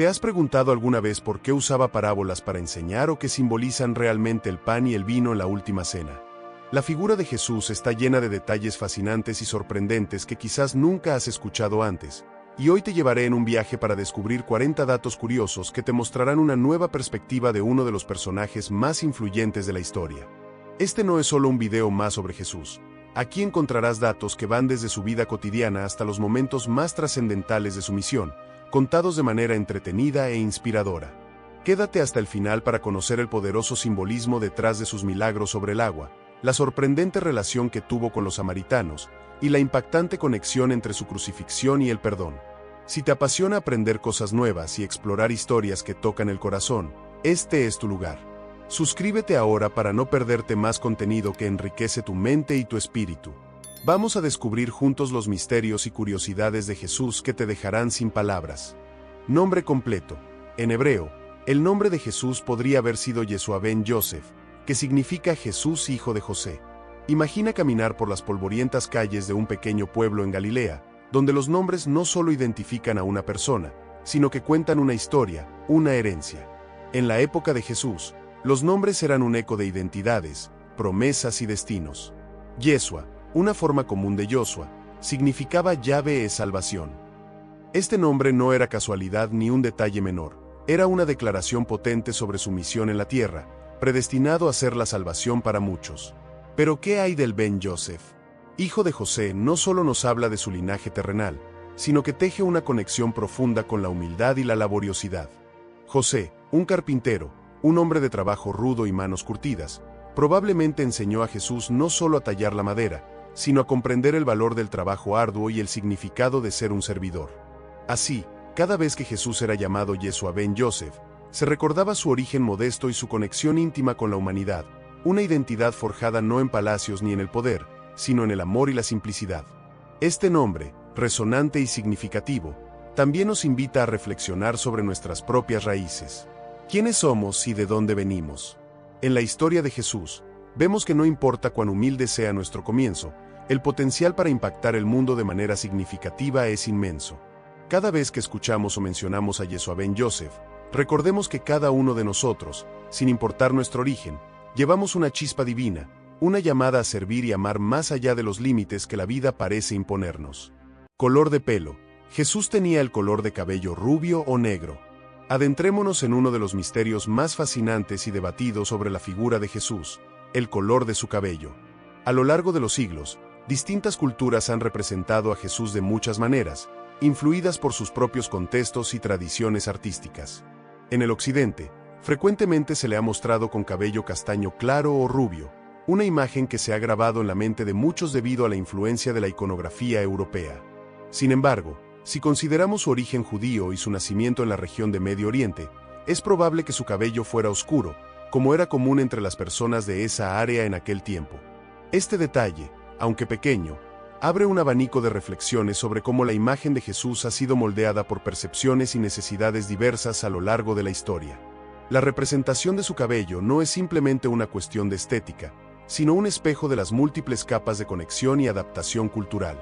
¿Te has preguntado alguna vez por qué usaba parábolas para enseñar o qué simbolizan realmente el pan y el vino en la última cena? La figura de Jesús está llena de detalles fascinantes y sorprendentes que quizás nunca has escuchado antes, y hoy te llevaré en un viaje para descubrir 40 datos curiosos que te mostrarán una nueva perspectiva de uno de los personajes más influyentes de la historia. Este no es solo un video más sobre Jesús. Aquí encontrarás datos que van desde su vida cotidiana hasta los momentos más trascendentales de su misión, contados de manera entretenida e inspiradora. Quédate hasta el final para conocer el poderoso simbolismo detrás de sus milagros sobre el agua, la sorprendente relación que tuvo con los samaritanos, y la impactante conexión entre su crucifixión y el perdón. Si te apasiona aprender cosas nuevas y explorar historias que tocan el corazón, este es tu lugar. Suscríbete ahora para no perderte más contenido que enriquece tu mente y tu espíritu. Vamos a descubrir juntos los misterios y curiosidades de Jesús que te dejarán sin palabras. Nombre completo. En hebreo, el nombre de Jesús podría haber sido Yeshua ben Yosef, que significa Jesús hijo de José. Imagina caminar por las polvorientas calles de un pequeño pueblo en Galilea, donde los nombres no solo identifican a una persona, sino que cuentan una historia, una herencia. En la época de Jesús, los nombres eran un eco de identidades, promesas y destinos. Yeshua, una forma común de Joshua, significaba Yahvé es salvación. Este nombre no era casualidad ni un detalle menor, era una declaración potente sobre su misión en la tierra, predestinado a ser la salvación para muchos. Pero ¿qué hay del Ben Yosef? Hijo de José no solo nos habla de su linaje terrenal, sino que teje una conexión profunda con la humildad y la laboriosidad. José, un carpintero, un hombre de trabajo rudo y manos curtidas, probablemente enseñó a Jesús no solo a tallar la madera, sino a comprender el valor del trabajo arduo y el significado de ser un servidor. Así, cada vez que Jesús era llamado Yeshua ben Yosef, se recordaba su origen modesto y su conexión íntima con la humanidad, una identidad forjada no en palacios ni en el poder, sino en el amor y la simplicidad. Este nombre, resonante y significativo, también nos invita a reflexionar sobre nuestras propias raíces. ¿Quiénes somos y de dónde venimos? En la historia de Jesús, vemos que no importa cuán humilde sea nuestro comienzo, el potencial para impactar el mundo de manera significativa es inmenso. Cada vez que escuchamos o mencionamos a Yeshua ben Yosef, recordemos que cada uno de nosotros, sin importar nuestro origen, llevamos una chispa divina, una llamada a servir y amar más allá de los límites que la vida parece imponernos. Color de pelo. Jesús tenía el color de cabello rubio o negro. Adentrémonos en uno de los misterios más fascinantes y debatidos sobre la figura de Jesús, el color de su cabello. A lo largo de los siglos, distintas culturas han representado a Jesús de muchas maneras, influidas por sus propios contextos y tradiciones artísticas. En el occidente, frecuentemente se le ha mostrado con cabello castaño claro o rubio, una imagen que se ha grabado en la mente de muchos debido a la influencia de la iconografía europea. Sin embargo, si consideramos su origen judío y su nacimiento en la región de Medio Oriente, es probable que su cabello fuera oscuro, como era común entre las personas de esa área en aquel tiempo. Este detalle, aunque pequeño, abre un abanico de reflexiones sobre cómo la imagen de Jesús ha sido moldeada por percepciones y necesidades diversas a lo largo de la historia. La representación de su cabello no es simplemente una cuestión de estética, sino un espejo de las múltiples capas de conexión y adaptación cultural.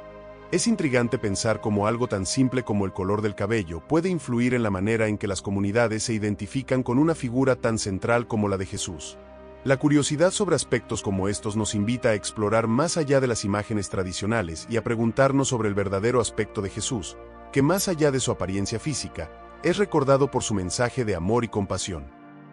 Es intrigante pensar cómo algo tan simple como el color del cabello puede influir en la manera en que las comunidades se identifican con una figura tan central como la de Jesús. La curiosidad sobre aspectos como estos nos invita a explorar más allá de las imágenes tradicionales y a preguntarnos sobre el verdadero aspecto de Jesús, que más allá de su apariencia física, es recordado por su mensaje de amor y compasión.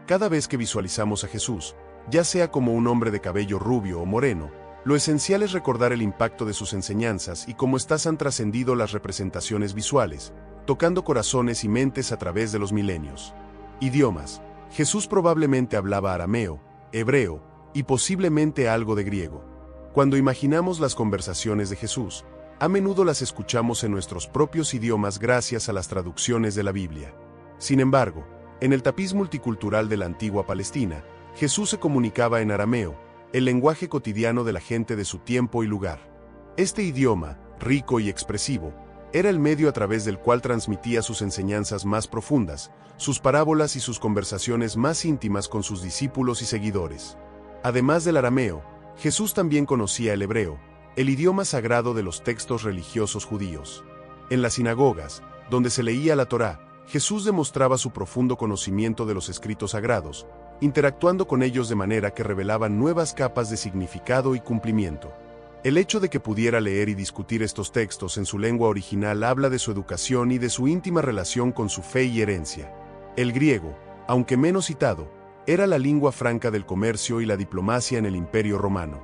Cada vez que visualizamos a Jesús, ya sea como un hombre de cabello rubio o moreno, lo esencial es recordar el impacto de sus enseñanzas y cómo éstas han trascendido las representaciones visuales, tocando corazones y mentes a través de los milenios. Idiomas. Jesús probablemente hablaba arameo, hebreo y posiblemente algo de griego. Cuando imaginamos las conversaciones de Jesús, a menudo las escuchamos en nuestros propios idiomas gracias a las traducciones de la Biblia. Sin embargo, en el tapiz multicultural de la antigua Palestina, Jesús se comunicaba en arameo, el lenguaje cotidiano de la gente de su tiempo y lugar. Este idioma, rico y expresivo, era el medio a través del cual transmitía sus enseñanzas más profundas, sus parábolas y sus conversaciones más íntimas con sus discípulos y seguidores. Además del arameo, Jesús también conocía el hebreo, el idioma sagrado de los textos religiosos judíos. En las sinagogas, donde se leía la Torá, Jesús demostraba su profundo conocimiento de los escritos sagrados, interactuando con ellos de manera que revelaban nuevas capas de significado y cumplimiento. El hecho de que pudiera leer y discutir estos textos en su lengua original habla de su educación y de su íntima relación con su fe y herencia. El griego, aunque menos citado, era la lengua franca del comercio y la diplomacia en el Imperio Romano.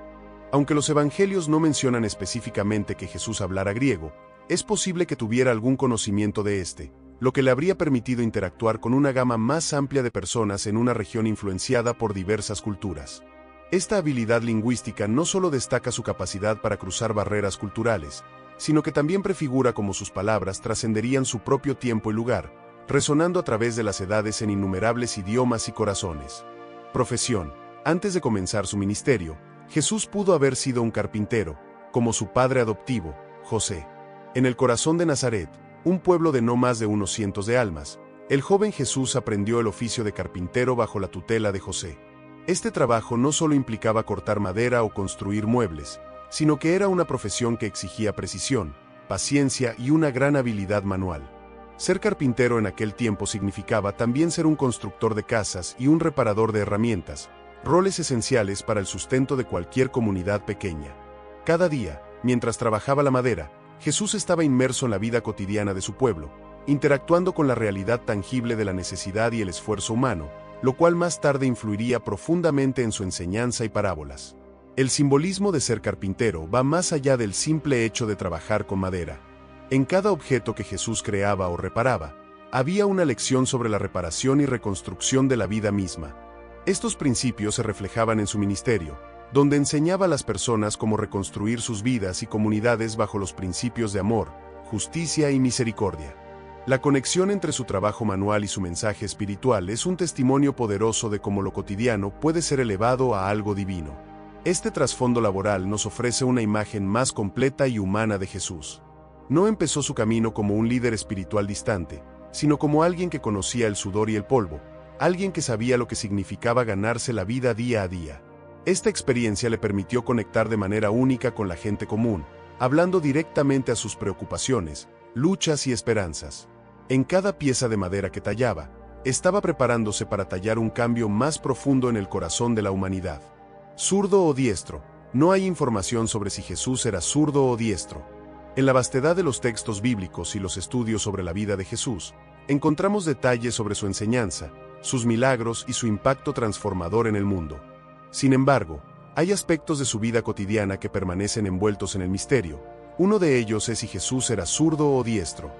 Aunque los evangelios no mencionan específicamente que Jesús hablara griego, es posible que tuviera algún conocimiento de este, lo que le habría permitido interactuar con una gama más amplia de personas en una región influenciada por diversas culturas. Esta habilidad lingüística no solo destaca su capacidad para cruzar barreras culturales, sino que también prefigura cómo sus palabras trascenderían su propio tiempo y lugar, resonando a través de las edades en innumerables idiomas y corazones. Profesión. Antes de comenzar su ministerio, Jesús pudo haber sido un carpintero, como su padre adoptivo, José. En el corazón de Nazaret, un pueblo de no más de unos cientos de almas, el joven Jesús aprendió el oficio de carpintero bajo la tutela de José. Este trabajo no solo implicaba cortar madera o construir muebles, sino que era una profesión que exigía precisión, paciencia y una gran habilidad manual. Ser carpintero en aquel tiempo significaba también ser un constructor de casas y un reparador de herramientas, roles esenciales para el sustento de cualquier comunidad pequeña. Cada día, mientras trabajaba la madera, Jesús estaba inmerso en la vida cotidiana de su pueblo, interactuando con la realidad tangible de la necesidad y el esfuerzo humano, lo cual más tarde influiría profundamente en su enseñanza y parábolas. El simbolismo de ser carpintero va más allá del simple hecho de trabajar con madera. En cada objeto que Jesús creaba o reparaba, había una lección sobre la reparación y reconstrucción de la vida misma. Estos principios se reflejaban en su ministerio, donde enseñaba a las personas cómo reconstruir sus vidas y comunidades bajo los principios de amor, justicia y misericordia. La conexión entre su trabajo manual y su mensaje espiritual es un testimonio poderoso de cómo lo cotidiano puede ser elevado a algo divino. Este trasfondo laboral nos ofrece una imagen más completa y humana de Jesús. No empezó su camino como un líder espiritual distante, sino como alguien que conocía el sudor y el polvo, alguien que sabía lo que significaba ganarse la vida día a día. Esta experiencia le permitió conectar de manera única con la gente común, hablando directamente a sus preocupaciones, luchas y esperanzas. En cada pieza de madera que tallaba, estaba preparándose para tallar un cambio más profundo en el corazón de la humanidad. Zurdo o diestro, no hay información sobre si Jesús era zurdo o diestro. En la vastedad de los textos bíblicos y los estudios sobre la vida de Jesús, encontramos detalles sobre su enseñanza, sus milagros y su impacto transformador en el mundo. Sin embargo, hay aspectos de su vida cotidiana que permanecen envueltos en el misterio. Uno de ellos es si Jesús era zurdo o diestro.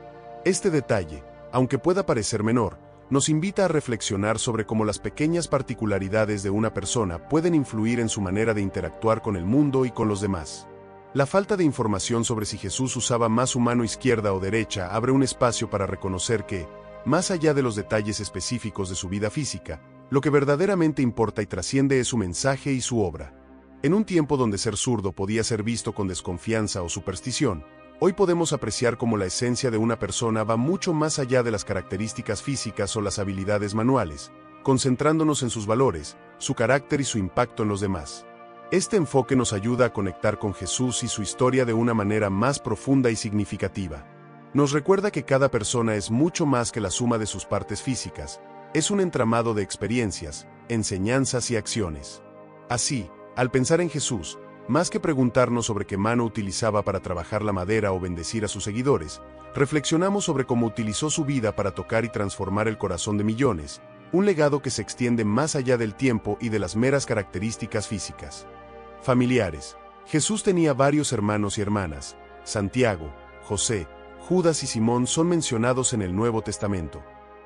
Este detalle, aunque pueda parecer menor, nos invita a reflexionar sobre cómo las pequeñas particularidades de una persona pueden influir en su manera de interactuar con el mundo y con los demás. La falta de información sobre si Jesús usaba más su mano izquierda o derecha abre un espacio para reconocer que, más allá de los detalles específicos de su vida física, lo que verdaderamente importa y trasciende es su mensaje y su obra. En un tiempo donde ser zurdo podía ser visto con desconfianza o superstición, hoy podemos apreciar cómo la esencia de una persona va mucho más allá de las características físicas o las habilidades manuales, concentrándonos en sus valores, su carácter y su impacto en los demás. Este enfoque nos ayuda a conectar con Jesús y su historia de una manera más profunda y significativa. Nos recuerda que cada persona es mucho más que la suma de sus partes físicas, es un entramado de experiencias, enseñanzas y acciones. Así, al pensar en Jesús, más que preguntarnos sobre qué mano utilizaba para trabajar la madera o bendecir a sus seguidores, reflexionamos sobre cómo utilizó su vida para tocar y transformar el corazón de millones, un legado que se extiende más allá del tiempo y de las meras características físicas. Familiares. Jesús tenía varios hermanos y hermanas. Santiago, José, Judas y Simón son mencionados en el Nuevo Testamento.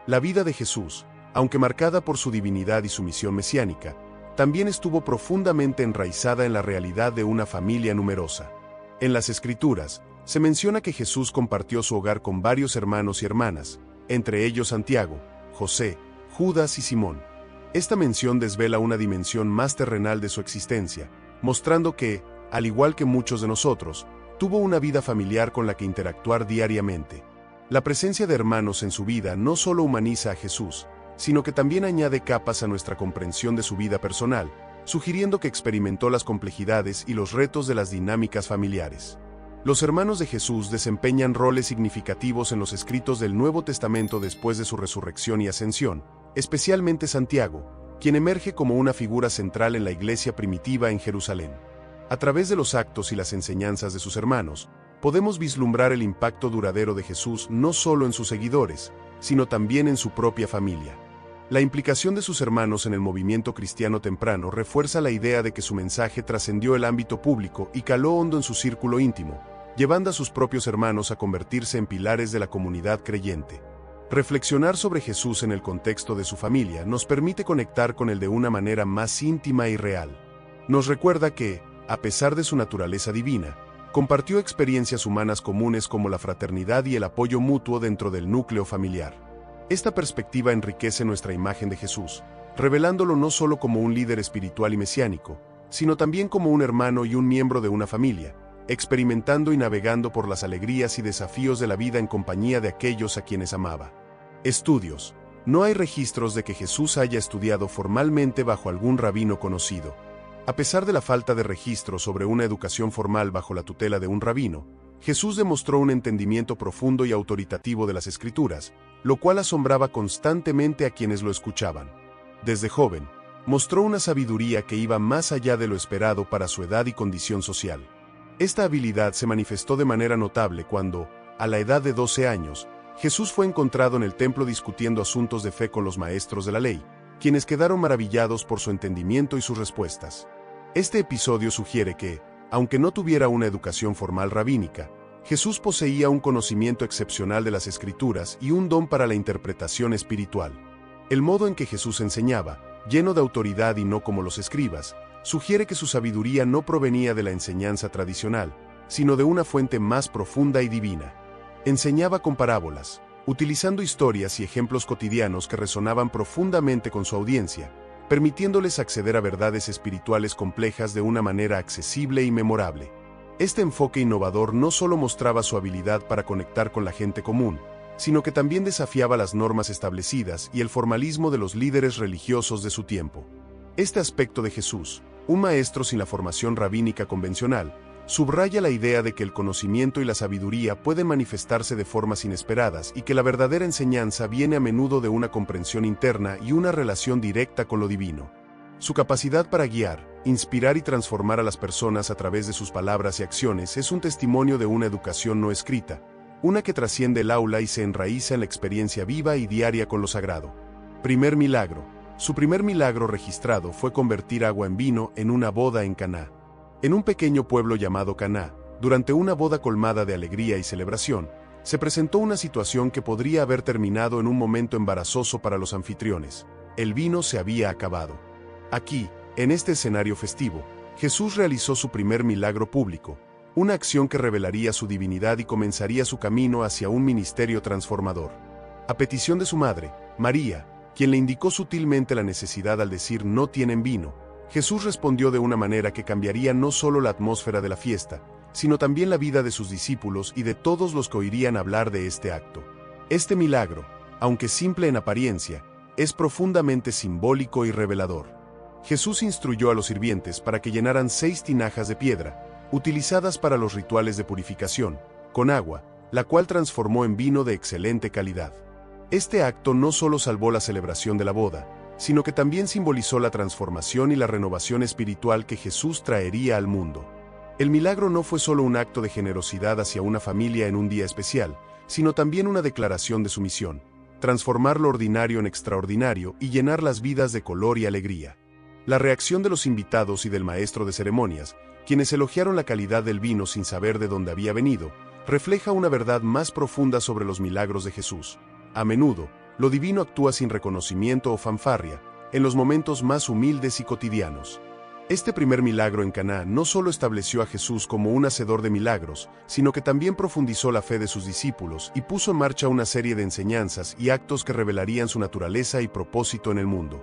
La vida de Jesús, aunque marcada por su divinidad y su misión mesiánica, también estuvo profundamente enraizada en la realidad de una familia numerosa. En las Escrituras, se menciona que Jesús compartió su hogar con varios hermanos y hermanas, entre ellos Santiago, José, Judas y Simón. Esta mención desvela una dimensión más terrenal de su existencia, mostrando que, al igual que muchos de nosotros, tuvo una vida familiar con la que interactuar diariamente. La presencia de hermanos en su vida no solo humaniza a Jesús, sino que también añade capas a nuestra comprensión de su vida personal, sugiriendo que experimentó las complejidades y los retos de las dinámicas familiares. Los hermanos de Jesús desempeñan roles significativos en los escritos del Nuevo Testamento después de su resurrección y ascensión, especialmente Santiago, quien emerge como una figura central en la iglesia primitiva en Jerusalén. A través de los actos y las enseñanzas de sus hermanos, podemos vislumbrar el impacto duradero de Jesús no solo en sus seguidores, sino también en su propia familia. La implicación de sus hermanos en el movimiento cristiano temprano refuerza la idea de que su mensaje trascendió el ámbito público y caló hondo en su círculo íntimo, llevando a sus propios hermanos a convertirse en pilares de la comunidad creyente. Reflexionar sobre Jesús en el contexto de su familia nos permite conectar con él de una manera más íntima y real. Nos recuerda que, a pesar de su naturaleza divina, compartió experiencias humanas comunes como la fraternidad y el apoyo mutuo dentro del núcleo familiar. Esta perspectiva enriquece nuestra imagen de Jesús, revelándolo no solo como un líder espiritual y mesiánico, sino también como un hermano y un miembro de una familia, experimentando y navegando por las alegrías y desafíos de la vida en compañía de aquellos a quienes amaba. Estudios. No hay registros de que Jesús haya estudiado formalmente bajo algún rabino conocido. A pesar de la falta de registro sobre una educación formal bajo la tutela de un rabino, Jesús demostró un entendimiento profundo y autoritativo de las Escrituras, lo cual asombraba constantemente a quienes lo escuchaban. Desde joven, mostró una sabiduría que iba más allá de lo esperado para su edad y condición social. Esta habilidad se manifestó de manera notable cuando, a la edad de 12 años, Jesús fue encontrado en el templo discutiendo asuntos de fe con los maestros de la ley, quienes quedaron maravillados por su entendimiento y sus respuestas. Este episodio sugiere que, aunque no tuviera una educación formal rabínica, Jesús poseía un conocimiento excepcional de las Escrituras y un don para la interpretación espiritual. El modo en que Jesús enseñaba, lleno de autoridad y no como los escribas, sugiere que su sabiduría no provenía de la enseñanza tradicional, sino de una fuente más profunda y divina. Enseñaba con parábolas, utilizando historias y ejemplos cotidianos que resonaban profundamente con su audiencia, permitiéndoles acceder a verdades espirituales complejas de una manera accesible y memorable. Este enfoque innovador no solo mostraba su habilidad para conectar con la gente común, sino que también desafiaba las normas establecidas y el formalismo de los líderes religiosos de su tiempo. Este aspecto de Jesús, un maestro sin la formación rabínica convencional, subraya la idea de que el conocimiento y la sabiduría pueden manifestarse de formas inesperadas y que la verdadera enseñanza viene a menudo de una comprensión interna y una relación directa con lo divino. Su capacidad para guiar, inspirar y transformar a las personas a través de sus palabras y acciones es un testimonio de una educación no escrita, una que trasciende el aula y se enraiza en la experiencia viva y diaria con lo sagrado. Primer milagro. Su primer milagro registrado fue convertir agua en vino en una boda en Caná. En un pequeño pueblo llamado Caná, durante una boda colmada de alegría y celebración, se presentó una situación que podría haber terminado en un momento embarazoso para los anfitriones. El vino se había acabado. Aquí, en este escenario festivo, Jesús realizó su primer milagro público, una acción que revelaría su divinidad y comenzaría su camino hacia un ministerio transformador. A petición de su madre, María, quien le indicó sutilmente la necesidad al decir "no tienen vino", Jesús respondió de una manera que cambiaría no solo la atmósfera de la fiesta, sino también la vida de sus discípulos y de todos los que oirían hablar de este acto. Este milagro, aunque simple en apariencia, es profundamente simbólico y revelador. Jesús instruyó a los sirvientes para que llenaran 6 tinajas de piedra, utilizadas para los rituales de purificación, con agua, la cual transformó en vino de excelente calidad. Este acto no solo salvó la celebración de la boda, sino que también simbolizó la transformación y la renovación espiritual que Jesús traería al mundo. El milagro no fue solo un acto de generosidad hacia una familia en un día especial, sino también una declaración de su misión: transformar lo ordinario en extraordinario y llenar las vidas de color y alegría. La reacción de los invitados y del maestro de ceremonias, quienes elogiaron la calidad del vino sin saber de dónde había venido, refleja una verdad más profunda sobre los milagros de Jesús. A menudo, lo divino actúa sin reconocimiento o fanfarria, en los momentos más humildes y cotidianos. Este primer milagro en Caná no solo estableció a Jesús como un hacedor de milagros, sino que también profundizó la fe de sus discípulos y puso en marcha una serie de enseñanzas y actos que revelarían su naturaleza y propósito en el mundo.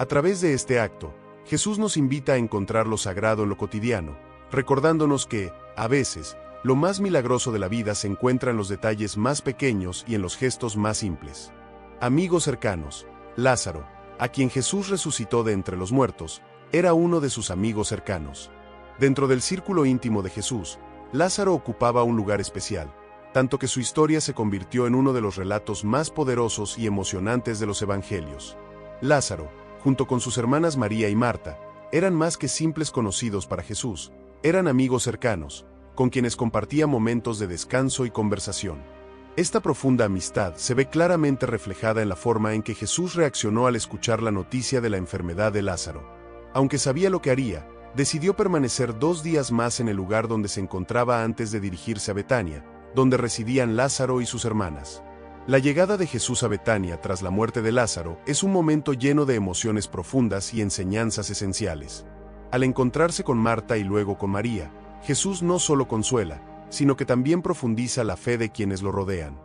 A través de este acto, Jesús nos invita a encontrar lo sagrado en lo cotidiano, recordándonos que, a veces, lo más milagroso de la vida se encuentra en los detalles más pequeños y en los gestos más simples. Amigos cercanos. Lázaro, a quien Jesús resucitó de entre los muertos, era uno de sus amigos cercanos. Dentro del círculo íntimo de Jesús, Lázaro ocupaba un lugar especial, tanto que su historia se convirtió en uno de los relatos más poderosos y emocionantes de los evangelios. Lázaro, junto con sus hermanas María y Marta, eran más que simples conocidos para Jesús, eran amigos cercanos, con quienes compartía momentos de descanso y conversación. Esta profunda amistad se ve claramente reflejada en la forma en que Jesús reaccionó al escuchar la noticia de la enfermedad de Lázaro. Aunque sabía lo que haría, decidió permanecer 2 días más en el lugar donde se encontraba antes de dirigirse a Betania, donde residían Lázaro y sus hermanas. La llegada de Jesús a Betania tras la muerte de Lázaro es un momento lleno de emociones profundas y enseñanzas esenciales. Al encontrarse con Marta y luego con María, Jesús no solo consuela, sino que también profundiza la fe de quienes lo rodean.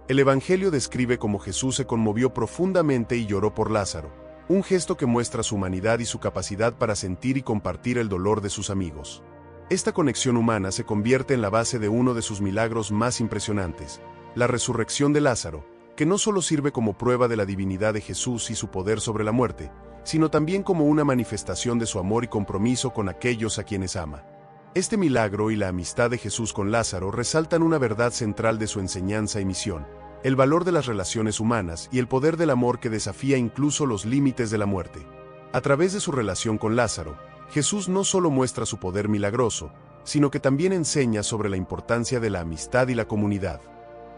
El Evangelio describe cómo Jesús se conmovió profundamente y lloró por Lázaro, un gesto que muestra su humanidad y su capacidad para sentir y compartir el dolor de sus amigos. Esta conexión humana se convierte en la base de uno de sus milagros más impresionantes, la resurrección de Lázaro, que no solo sirve como prueba de la divinidad de Jesús y su poder sobre la muerte, sino también como una manifestación de su amor y compromiso con aquellos a quienes ama. Este milagro y la amistad de Jesús con Lázaro resaltan una verdad central de su enseñanza y misión, el valor de las relaciones humanas y el poder del amor que desafía incluso los límites de la muerte. A través de su relación con Lázaro, Jesús no solo muestra su poder milagroso, sino que también enseña sobre la importancia de la amistad y la comunidad.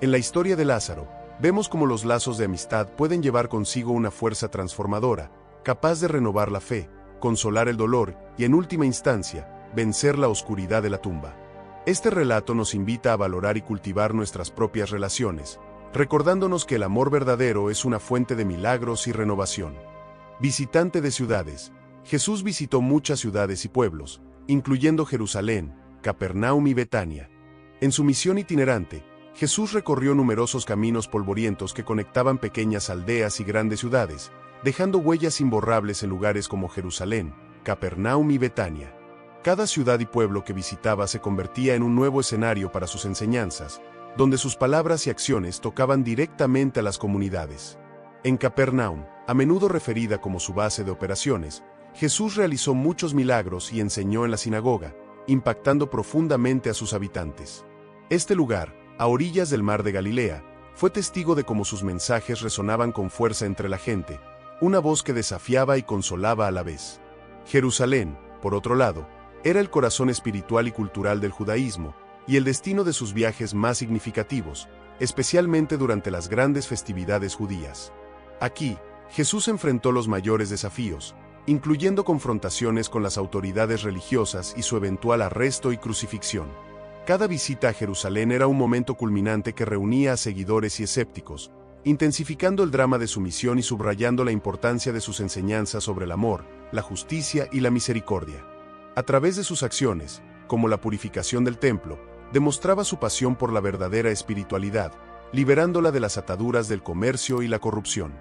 En la historia de Lázaro, vemos cómo los lazos de amistad pueden llevar consigo una fuerza transformadora, capaz de renovar la fe, consolar el dolor y, en última instancia, vencer la oscuridad de la tumba. Este relato nos invita a valorar y cultivar nuestras propias relaciones, recordándonos que el amor verdadero es una fuente de milagros y renovación. Visitante de ciudades. Jesús visitó muchas ciudades y pueblos, incluyendo Jerusalén, Capernaum y Betania. En su misión itinerante, Jesús recorrió numerosos caminos polvorientos que conectaban pequeñas aldeas y grandes ciudades, dejando huellas imborrables en lugares como Jerusalén, Capernaum y Betania. Cada ciudad y pueblo que visitaba se convertía en un nuevo escenario para sus enseñanzas, donde sus palabras y acciones tocaban directamente a las comunidades. En Capernaum, a menudo referida como su base de operaciones, Jesús realizó muchos milagros y enseñó en la sinagoga, impactando profundamente a sus habitantes. Este lugar, a orillas del mar de Galilea, fue testigo de cómo sus mensajes resonaban con fuerza entre la gente, una voz que desafiaba y consolaba a la vez. Jerusalén, por otro lado, era el corazón espiritual y cultural del judaísmo, y el destino de sus viajes más significativos, especialmente durante las grandes festividades judías. Aquí, Jesús enfrentó los mayores desafíos, incluyendo confrontaciones con las autoridades religiosas y su eventual arresto y crucifixión. Cada visita a Jerusalén era un momento culminante que reunía a seguidores y escépticos, intensificando el drama de su misión y subrayando la importancia de sus enseñanzas sobre el amor, la justicia y la misericordia. A través de sus acciones, como la purificación del templo, demostraba su pasión por la verdadera espiritualidad, liberándola de las ataduras del comercio y la corrupción.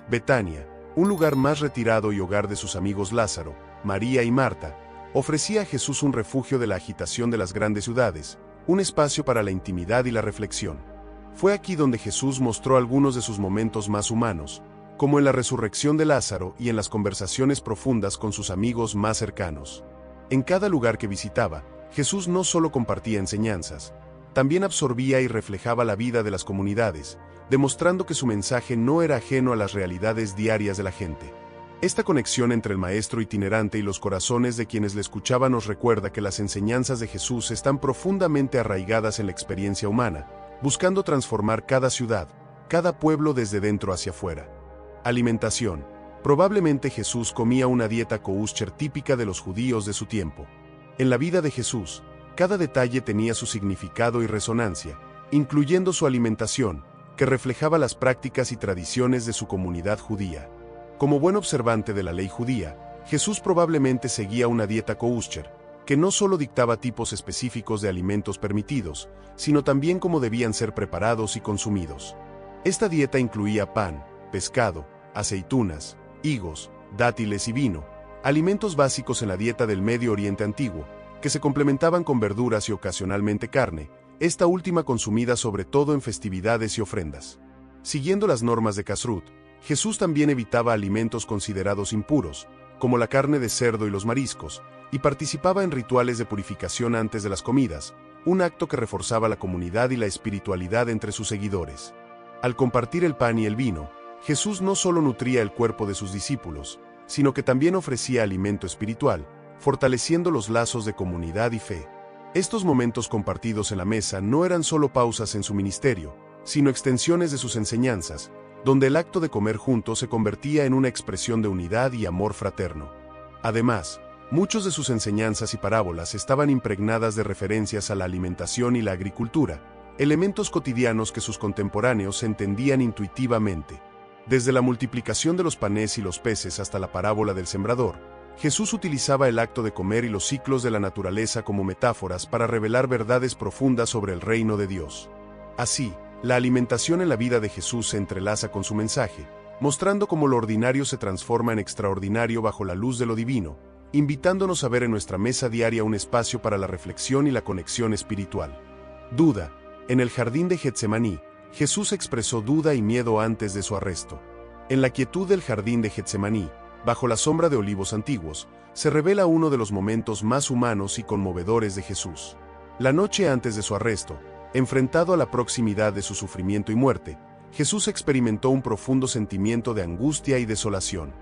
Betania, un lugar más retirado y hogar de sus amigos Lázaro, María y Marta, ofrecía a Jesús un refugio de la agitación de las grandes ciudades, un espacio para la intimidad y la reflexión. Fue aquí donde Jesús mostró algunos de sus momentos más humanos, como en la resurrección de Lázaro y en las conversaciones profundas con sus amigos más cercanos. En cada lugar que visitaba, Jesús no solo compartía enseñanzas, también absorbía y reflejaba la vida de las comunidades, demostrando que su mensaje no era ajeno a las realidades diarias de la gente. Esta conexión entre el maestro itinerante y los corazones de quienes le escuchaban nos recuerda que las enseñanzas de Jesús están profundamente arraigadas en la experiencia humana, buscando transformar cada ciudad, cada pueblo desde dentro hacia afuera. Alimentación. Probablemente Jesús comía una dieta kosher típica de los judíos de su tiempo. En la vida de Jesús, cada detalle tenía su significado y resonancia, incluyendo su alimentación, que reflejaba las prácticas y tradiciones de su comunidad judía. Como buen observante de la ley judía, Jesús probablemente seguía una dieta kosher, que no solo dictaba tipos específicos de alimentos permitidos, sino también cómo debían ser preparados y consumidos. Esta dieta incluía pan, pescado, aceitunas, higos, dátiles y vino, alimentos básicos en la dieta del Medio Oriente antiguo, que se complementaban con verduras y ocasionalmente carne, esta última consumida sobre todo en festividades y ofrendas. Siguiendo las normas de Kashrut, Jesús también evitaba alimentos considerados impuros, como la carne de cerdo y los mariscos, y participaba en rituales de purificación antes de las comidas, un acto que reforzaba la comunidad y la espiritualidad entre sus seguidores. Al compartir el pan y el vino, Jesús no solo nutría el cuerpo de sus discípulos, sino que también ofrecía alimento espiritual, fortaleciendo los lazos de comunidad y fe. Estos momentos compartidos en la mesa no eran solo pausas en su ministerio, sino extensiones de sus enseñanzas, donde el acto de comer juntos se convertía en una expresión de unidad y amor fraterno. Además, muchos de sus enseñanzas y parábolas estaban impregnadas de referencias a la alimentación y la agricultura, elementos cotidianos que sus contemporáneos entendían intuitivamente. Desde la multiplicación de los panes y los peces hasta la parábola del sembrador, Jesús utilizaba el acto de comer y los ciclos de la naturaleza como metáforas para revelar verdades profundas sobre el reino de Dios. Así, la alimentación en la vida de Jesús se entrelaza con su mensaje, mostrando cómo lo ordinario se transforma en extraordinario bajo la luz de lo divino, invitándonos a ver en nuestra mesa diaria un espacio para la reflexión y la conexión espiritual. Duda. En el jardín de Getsemaní, Jesús expresó duda y miedo antes de su arresto. En la quietud del jardín de Getsemaní, bajo la sombra de olivos antiguos, se revela uno de los momentos más humanos y conmovedores de Jesús. La noche antes de su arresto, enfrentado a la proximidad de su sufrimiento y muerte, Jesús experimentó un profundo sentimiento de angustia y desolación.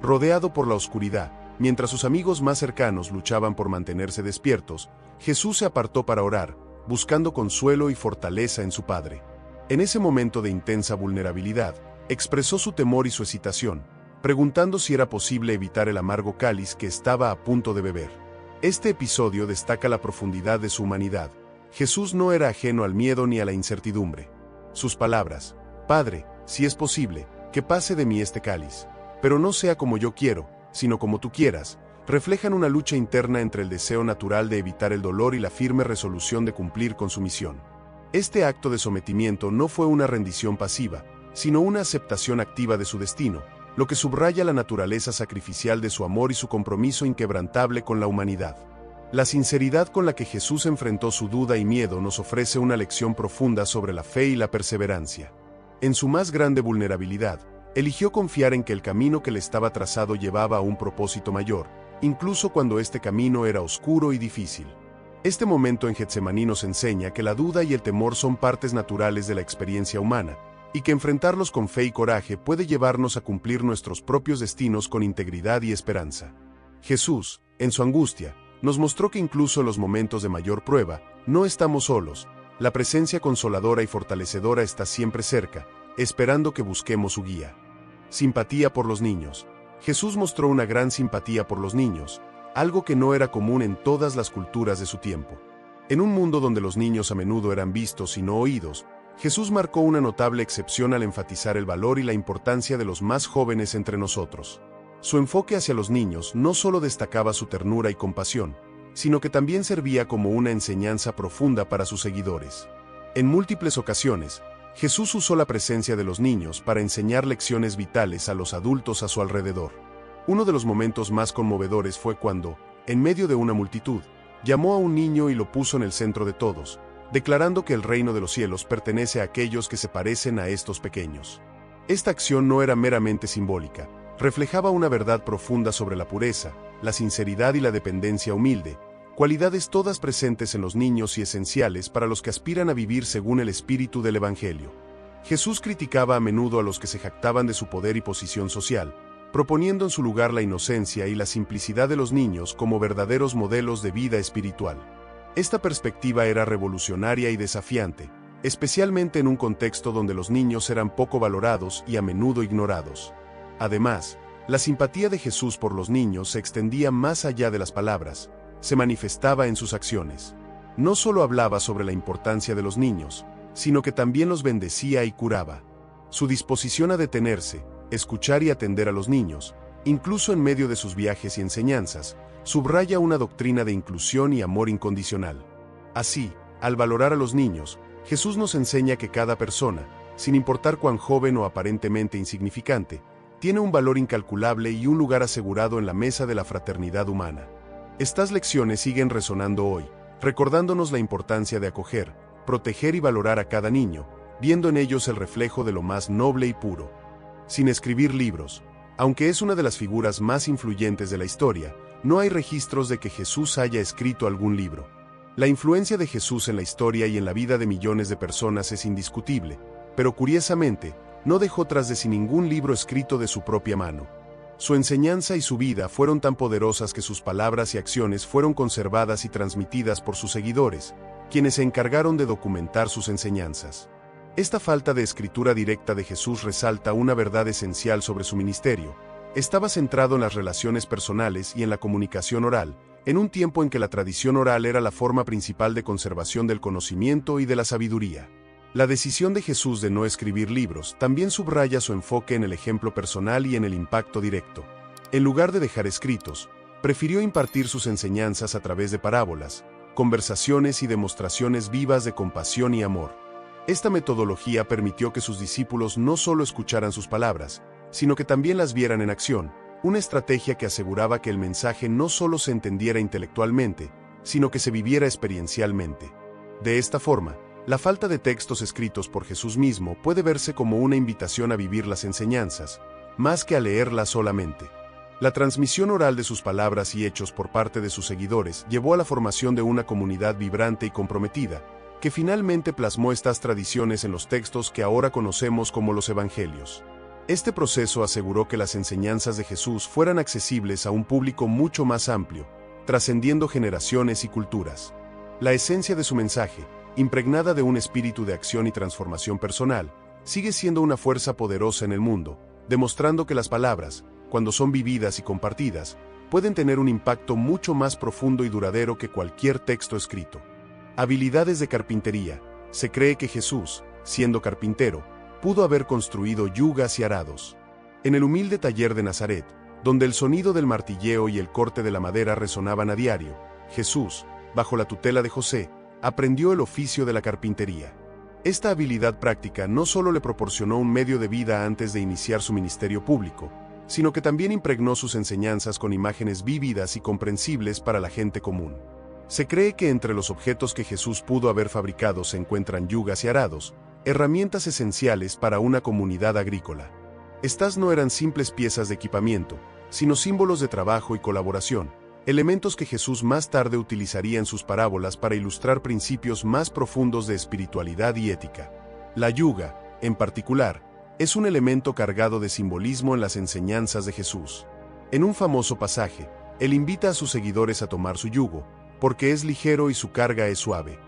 Rodeado por la oscuridad, mientras sus amigos más cercanos luchaban por mantenerse despiertos, Jesús se apartó para orar, buscando consuelo y fortaleza en su Padre. En ese momento de intensa vulnerabilidad, expresó su temor y su excitación, preguntando si era posible evitar el amargo cáliz que estaba a punto de beber. Este episodio destaca la profundidad de su humanidad. Jesús no era ajeno al miedo ni a la incertidumbre. Sus palabras, «Padre, si es posible, que pase de mí este cáliz, pero no sea como yo quiero, sino como tú quieras», reflejan una lucha interna entre el deseo natural de evitar el dolor y la firme resolución de cumplir con su misión. Este acto de sometimiento no fue una rendición pasiva, sino una aceptación activa de su destino, lo que subraya la naturaleza sacrificial de su amor y su compromiso inquebrantable con la humanidad. La sinceridad con la que Jesús enfrentó su duda y miedo nos ofrece una lección profunda sobre la fe y la perseverancia. En su más grande vulnerabilidad, eligió confiar en que el camino que le estaba trazado llevaba a un propósito mayor, incluso cuando este camino era oscuro y difícil. Este momento en Getsemaní nos enseña que la duda y el temor son partes naturales de la experiencia humana, y que enfrentarlos con fe y coraje puede llevarnos a cumplir nuestros propios destinos con integridad y esperanza. Jesús, en su angustia, nos mostró que incluso en los momentos de mayor prueba, no estamos solos. La presencia consoladora y fortalecedora está siempre cerca, esperando que busquemos su guía. Simpatía por los niños. Jesús mostró una gran simpatía por los niños, algo que no era común en todas las culturas de su tiempo. En un mundo donde los niños a menudo eran vistos y no oídos, Jesús marcó una notable excepción al enfatizar el valor y la importancia de los más jóvenes entre nosotros. Su enfoque hacia los niños no solo destacaba su ternura y compasión, sino que también servía como una enseñanza profunda para sus seguidores. En múltiples ocasiones, Jesús usó la presencia de los niños para enseñar lecciones vitales a los adultos a su alrededor. Uno de los momentos más conmovedores fue cuando, en medio de una multitud, llamó a un niño y lo puso en el centro de todos, declarando que el reino de los cielos pertenece a aquellos que se parecen a estos pequeños. Esta acción no era meramente simbólica, reflejaba una verdad profunda sobre la pureza, la sinceridad y la dependencia humilde, cualidades todas presentes en los niños y esenciales para los que aspiran a vivir según el espíritu del Evangelio. Jesús criticaba a menudo a los que se jactaban de su poder y posición social, proponiendo en su lugar la inocencia y la simplicidad de los niños como verdaderos modelos de vida espiritual. Esta perspectiva era revolucionaria y desafiante, especialmente en un contexto donde los niños eran poco valorados y a menudo ignorados. Además, la simpatía de Jesús por los niños se extendía más allá de las palabras, se manifestaba en sus acciones. No solo hablaba sobre la importancia de los niños, sino que también los bendecía y curaba. Su disposición a detenerse, escuchar y atender a los niños, incluso en medio de sus viajes y enseñanzas, subraya una doctrina de inclusión y amor incondicional. Así, al valorar a los niños, Jesús nos enseña que cada persona, sin importar cuán joven o aparentemente insignificante, tiene un valor incalculable y un lugar asegurado en la mesa de la fraternidad humana. Estas lecciones siguen resonando hoy, recordándonos la importancia de acoger, proteger y valorar a cada niño, viendo en ellos el reflejo de lo más noble y puro. Sin escribir libros, aunque es una de las figuras más influyentes de la historia, no hay registros de que Jesús haya escrito algún libro. La influencia de Jesús en la historia y en la vida de millones de personas es indiscutible, pero curiosamente, no dejó tras de sí ningún libro escrito de su propia mano. Su enseñanza y su vida fueron tan poderosas que sus palabras y acciones fueron conservadas y transmitidas por sus seguidores, quienes se encargaron de documentar sus enseñanzas. Esta falta de escritura directa de Jesús resalta una verdad esencial sobre su ministerio. Estaba centrado en las relaciones personales y en la comunicación oral, en un tiempo en que la tradición oral era la forma principal de conservación del conocimiento y de la sabiduría. La decisión de Jesús de no escribir libros también subraya su enfoque en el ejemplo personal y en el impacto directo. En lugar de dejar escritos, prefirió impartir sus enseñanzas a través de parábolas, conversaciones y demostraciones vivas de compasión y amor. Esta metodología permitió que sus discípulos no solo escucharan sus palabras, sino que también las vieran en acción, una estrategia que aseguraba que el mensaje no solo se entendiera intelectualmente, sino que se viviera experiencialmente. De esta forma, la falta de textos escritos por Jesús mismo puede verse como una invitación a vivir las enseñanzas, más que a leerlas solamente. La transmisión oral de sus palabras y hechos por parte de sus seguidores llevó a la formación de una comunidad vibrante y comprometida, que finalmente plasmó estas tradiciones en los textos que ahora conocemos como los Evangelios. Este proceso aseguró que las enseñanzas de Jesús fueran accesibles a un público mucho más amplio, trascendiendo generaciones y culturas. La esencia de su mensaje, impregnada de un espíritu de acción y transformación personal, sigue siendo una fuerza poderosa en el mundo, demostrando que las palabras, cuando son vividas y compartidas, pueden tener un impacto mucho más profundo y duradero que cualquier texto escrito. Habilidades de carpintería. Se cree que Jesús, siendo carpintero, pudo haber construido yugas y arados. En el humilde taller de Nazaret, donde el sonido del martilleo y el corte de la madera resonaban a diario, Jesús, bajo la tutela de José, aprendió el oficio de la carpintería. Esta habilidad práctica no solo le proporcionó un medio de vida antes de iniciar su ministerio público, sino que también impregnó sus enseñanzas con imágenes vívidas y comprensibles para la gente común. Se cree que entre los objetos que Jesús pudo haber fabricado se encuentran yugas y arados, herramientas esenciales para una comunidad agrícola. Estas no eran simples piezas de equipamiento, sino símbolos de trabajo y colaboración, elementos que Jesús más tarde utilizaría en sus parábolas para ilustrar principios más profundos de espiritualidad y ética. La yuga, en particular, es un elemento cargado de simbolismo en las enseñanzas de Jesús. En un famoso pasaje, él invita a sus seguidores a tomar su yugo, porque es ligero y su carga es suave.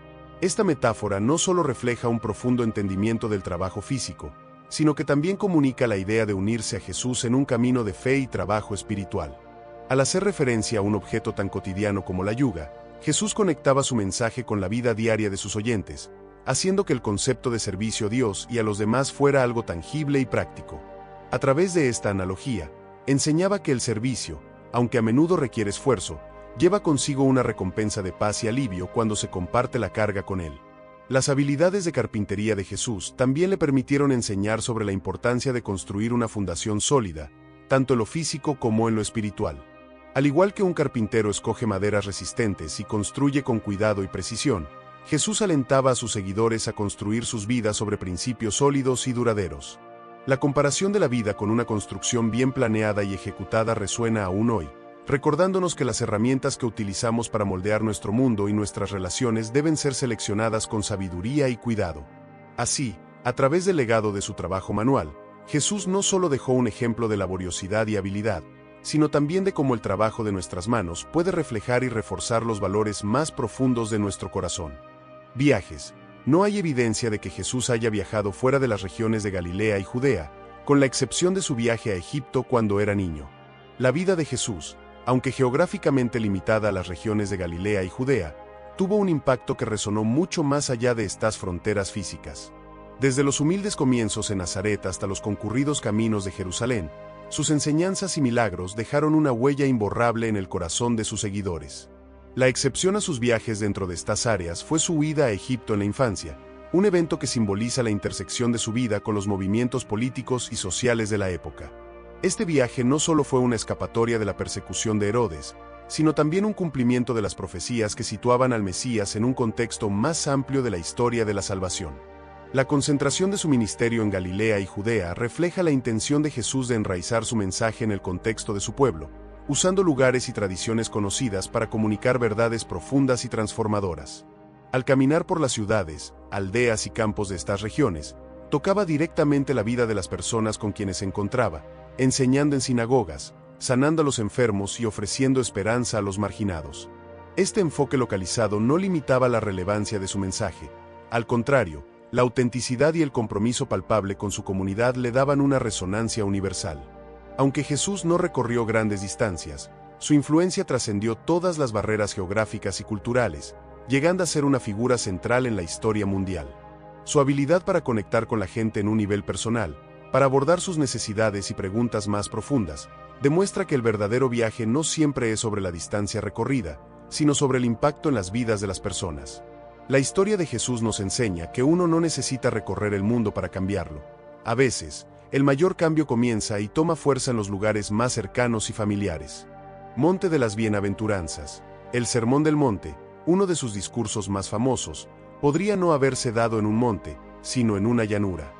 Esta metáfora no solo refleja un profundo entendimiento del trabajo físico, sino que también comunica la idea de unirse a Jesús en un camino de fe y trabajo espiritual. Al hacer referencia a un objeto tan cotidiano como la yuga, Jesús conectaba su mensaje con la vida diaria de sus oyentes, haciendo que el concepto de servicio a Dios y a los demás fuera algo tangible y práctico. A través de esta analogía, enseñaba que el servicio, aunque a menudo requiere esfuerzo, lleva consigo una recompensa de paz y alivio cuando se comparte la carga con él. Las habilidades de carpintería de Jesús también le permitieron enseñar sobre la importancia de construir una fundación sólida, tanto en lo físico como en lo espiritual. Al igual que un carpintero escoge maderas resistentes y construye con cuidado y precisión, Jesús alentaba a sus seguidores a construir sus vidas sobre principios sólidos y duraderos. La comparación de la vida con una construcción bien planeada y ejecutada resuena aún hoy, recordándonos que las herramientas que utilizamos para moldear nuestro mundo y nuestras relaciones deben ser seleccionadas con sabiduría y cuidado. Así, a través del legado de su trabajo manual, Jesús no solo dejó un ejemplo de laboriosidad y habilidad, sino también de cómo el trabajo de nuestras manos puede reflejar y reforzar los valores más profundos de nuestro corazón. Viajes. No hay evidencia de que Jesús haya viajado fuera de las regiones de Galilea y Judea, con la excepción de su viaje a Egipto cuando era niño. La vida de Jesús, aunque geográficamente limitada a las regiones de Galilea y Judea, tuvo un impacto que resonó mucho más allá de estas fronteras físicas. Desde los humildes comienzos en Nazaret hasta los concurridos caminos de Jerusalén, sus enseñanzas y milagros dejaron una huella imborrable en el corazón de sus seguidores. La excepción a sus viajes dentro de estas áreas fue su huida a Egipto en la infancia, un evento que simboliza la intersección de su vida con los movimientos políticos y sociales de la época. Este viaje no solo fue una escapatoria de la persecución de Herodes, sino también un cumplimiento de las profecías que situaban al Mesías en un contexto más amplio de la historia de la salvación. La concentración de su ministerio en Galilea y Judea refleja la intención de Jesús de enraizar su mensaje en el contexto de su pueblo, usando lugares y tradiciones conocidas para comunicar verdades profundas y transformadoras. Al caminar por las ciudades, aldeas y campos de estas regiones, tocaba directamente la vida de las personas con quienes se encontraba, enseñando en sinagogas, sanando a los enfermos y ofreciendo esperanza a los marginados. Este enfoque localizado no limitaba la relevancia de su mensaje. Al contrario, la autenticidad y el compromiso palpable con su comunidad le daban una resonancia universal. Aunque Jesús no recorrió grandes distancias, su influencia trascendió todas las barreras geográficas y culturales, llegando a ser una figura central en la historia mundial. Su habilidad para conectar con la gente en un nivel personal, para abordar sus necesidades y preguntas más profundas, demuestra que el verdadero viaje no siempre es sobre la distancia recorrida, sino sobre el impacto en las vidas de las personas. La historia de Jesús nos enseña que uno no necesita recorrer el mundo para cambiarlo. A veces, el mayor cambio comienza y toma fuerza en los lugares más cercanos y familiares. Monte de las Bienaventuranzas. El Sermón del Monte, uno de sus discursos más famosos, podría no haberse dado en un monte, sino en una llanura.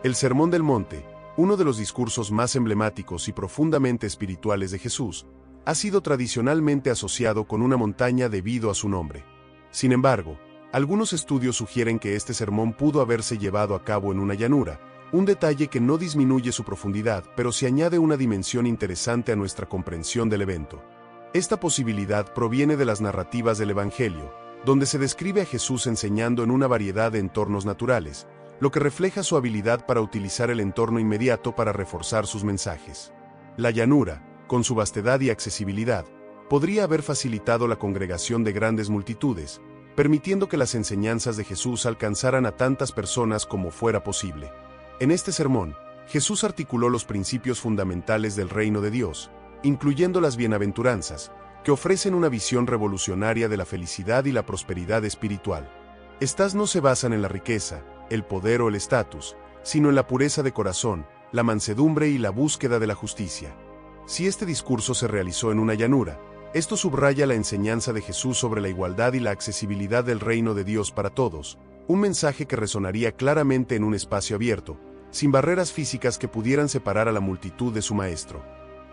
El Sermón del Monte, uno de los discursos más emblemáticos y profundamente espirituales de Jesús, ha sido tradicionalmente asociado con una montaña debido a su nombre. Sin embargo, algunos estudios sugieren que este sermón pudo haberse llevado a cabo en una llanura, un detalle que no disminuye su profundidad, pero se añade una dimensión interesante a nuestra comprensión del evento. Esta posibilidad proviene de las narrativas del Evangelio, donde se describe a Jesús enseñando en una variedad de entornos naturales, lo que refleja su habilidad para utilizar el entorno inmediato para reforzar sus mensajes. La llanura, con su vastedad y accesibilidad, podría haber facilitado la congregación de grandes multitudes, permitiendo que las enseñanzas de Jesús alcanzaran a tantas personas como fuera posible. En este sermón, Jesús articuló los principios fundamentales del reino de Dios, incluyendo las bienaventuranzas, que ofrecen una visión revolucionaria de la felicidad y la prosperidad espiritual. Estas no se basan en la riqueza, el poder o el estatus, sino en la pureza de corazón, la mansedumbre y la búsqueda de la justicia. Si este discurso se realizó en una llanura, esto subraya la enseñanza de Jesús sobre la igualdad y la accesibilidad del reino de Dios para todos, un mensaje que resonaría claramente en un espacio abierto, sin barreras físicas que pudieran separar a la multitud de su maestro.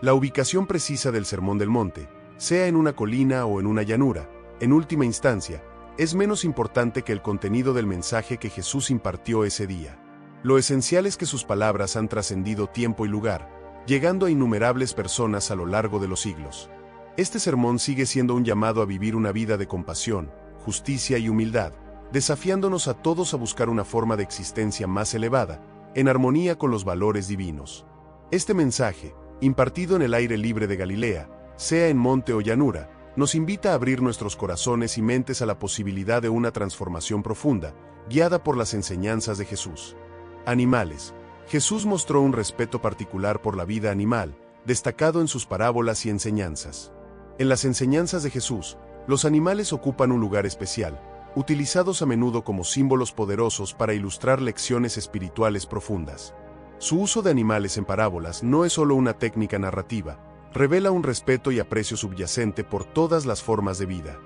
La ubicación precisa del Sermón del Monte, sea en una colina o en una llanura, en última instancia, es menos importante que el contenido del mensaje que Jesús impartió ese día. Lo esencial es que sus palabras han trascendido tiempo y lugar, llegando a innumerables personas a lo largo de los siglos. Este sermón sigue siendo un llamado a vivir una vida de compasión, justicia y humildad, desafiándonos a todos a buscar una forma de existencia más elevada, en armonía con los valores divinos. Este mensaje, impartido en el aire libre de Galilea, sea en monte o llanura, nos invita a abrir nuestros corazones y mentes a la posibilidad de una transformación profunda, guiada por las enseñanzas de Jesús. Animales. Jesús mostró un respeto particular por la vida animal, destacado en sus parábolas y enseñanzas. En las enseñanzas de Jesús, los animales ocupan un lugar especial, utilizados a menudo como símbolos poderosos para ilustrar lecciones espirituales profundas. Su uso de animales en parábolas no es solo una técnica narrativa, revela un respeto y aprecio subyacente por todas las formas de vida.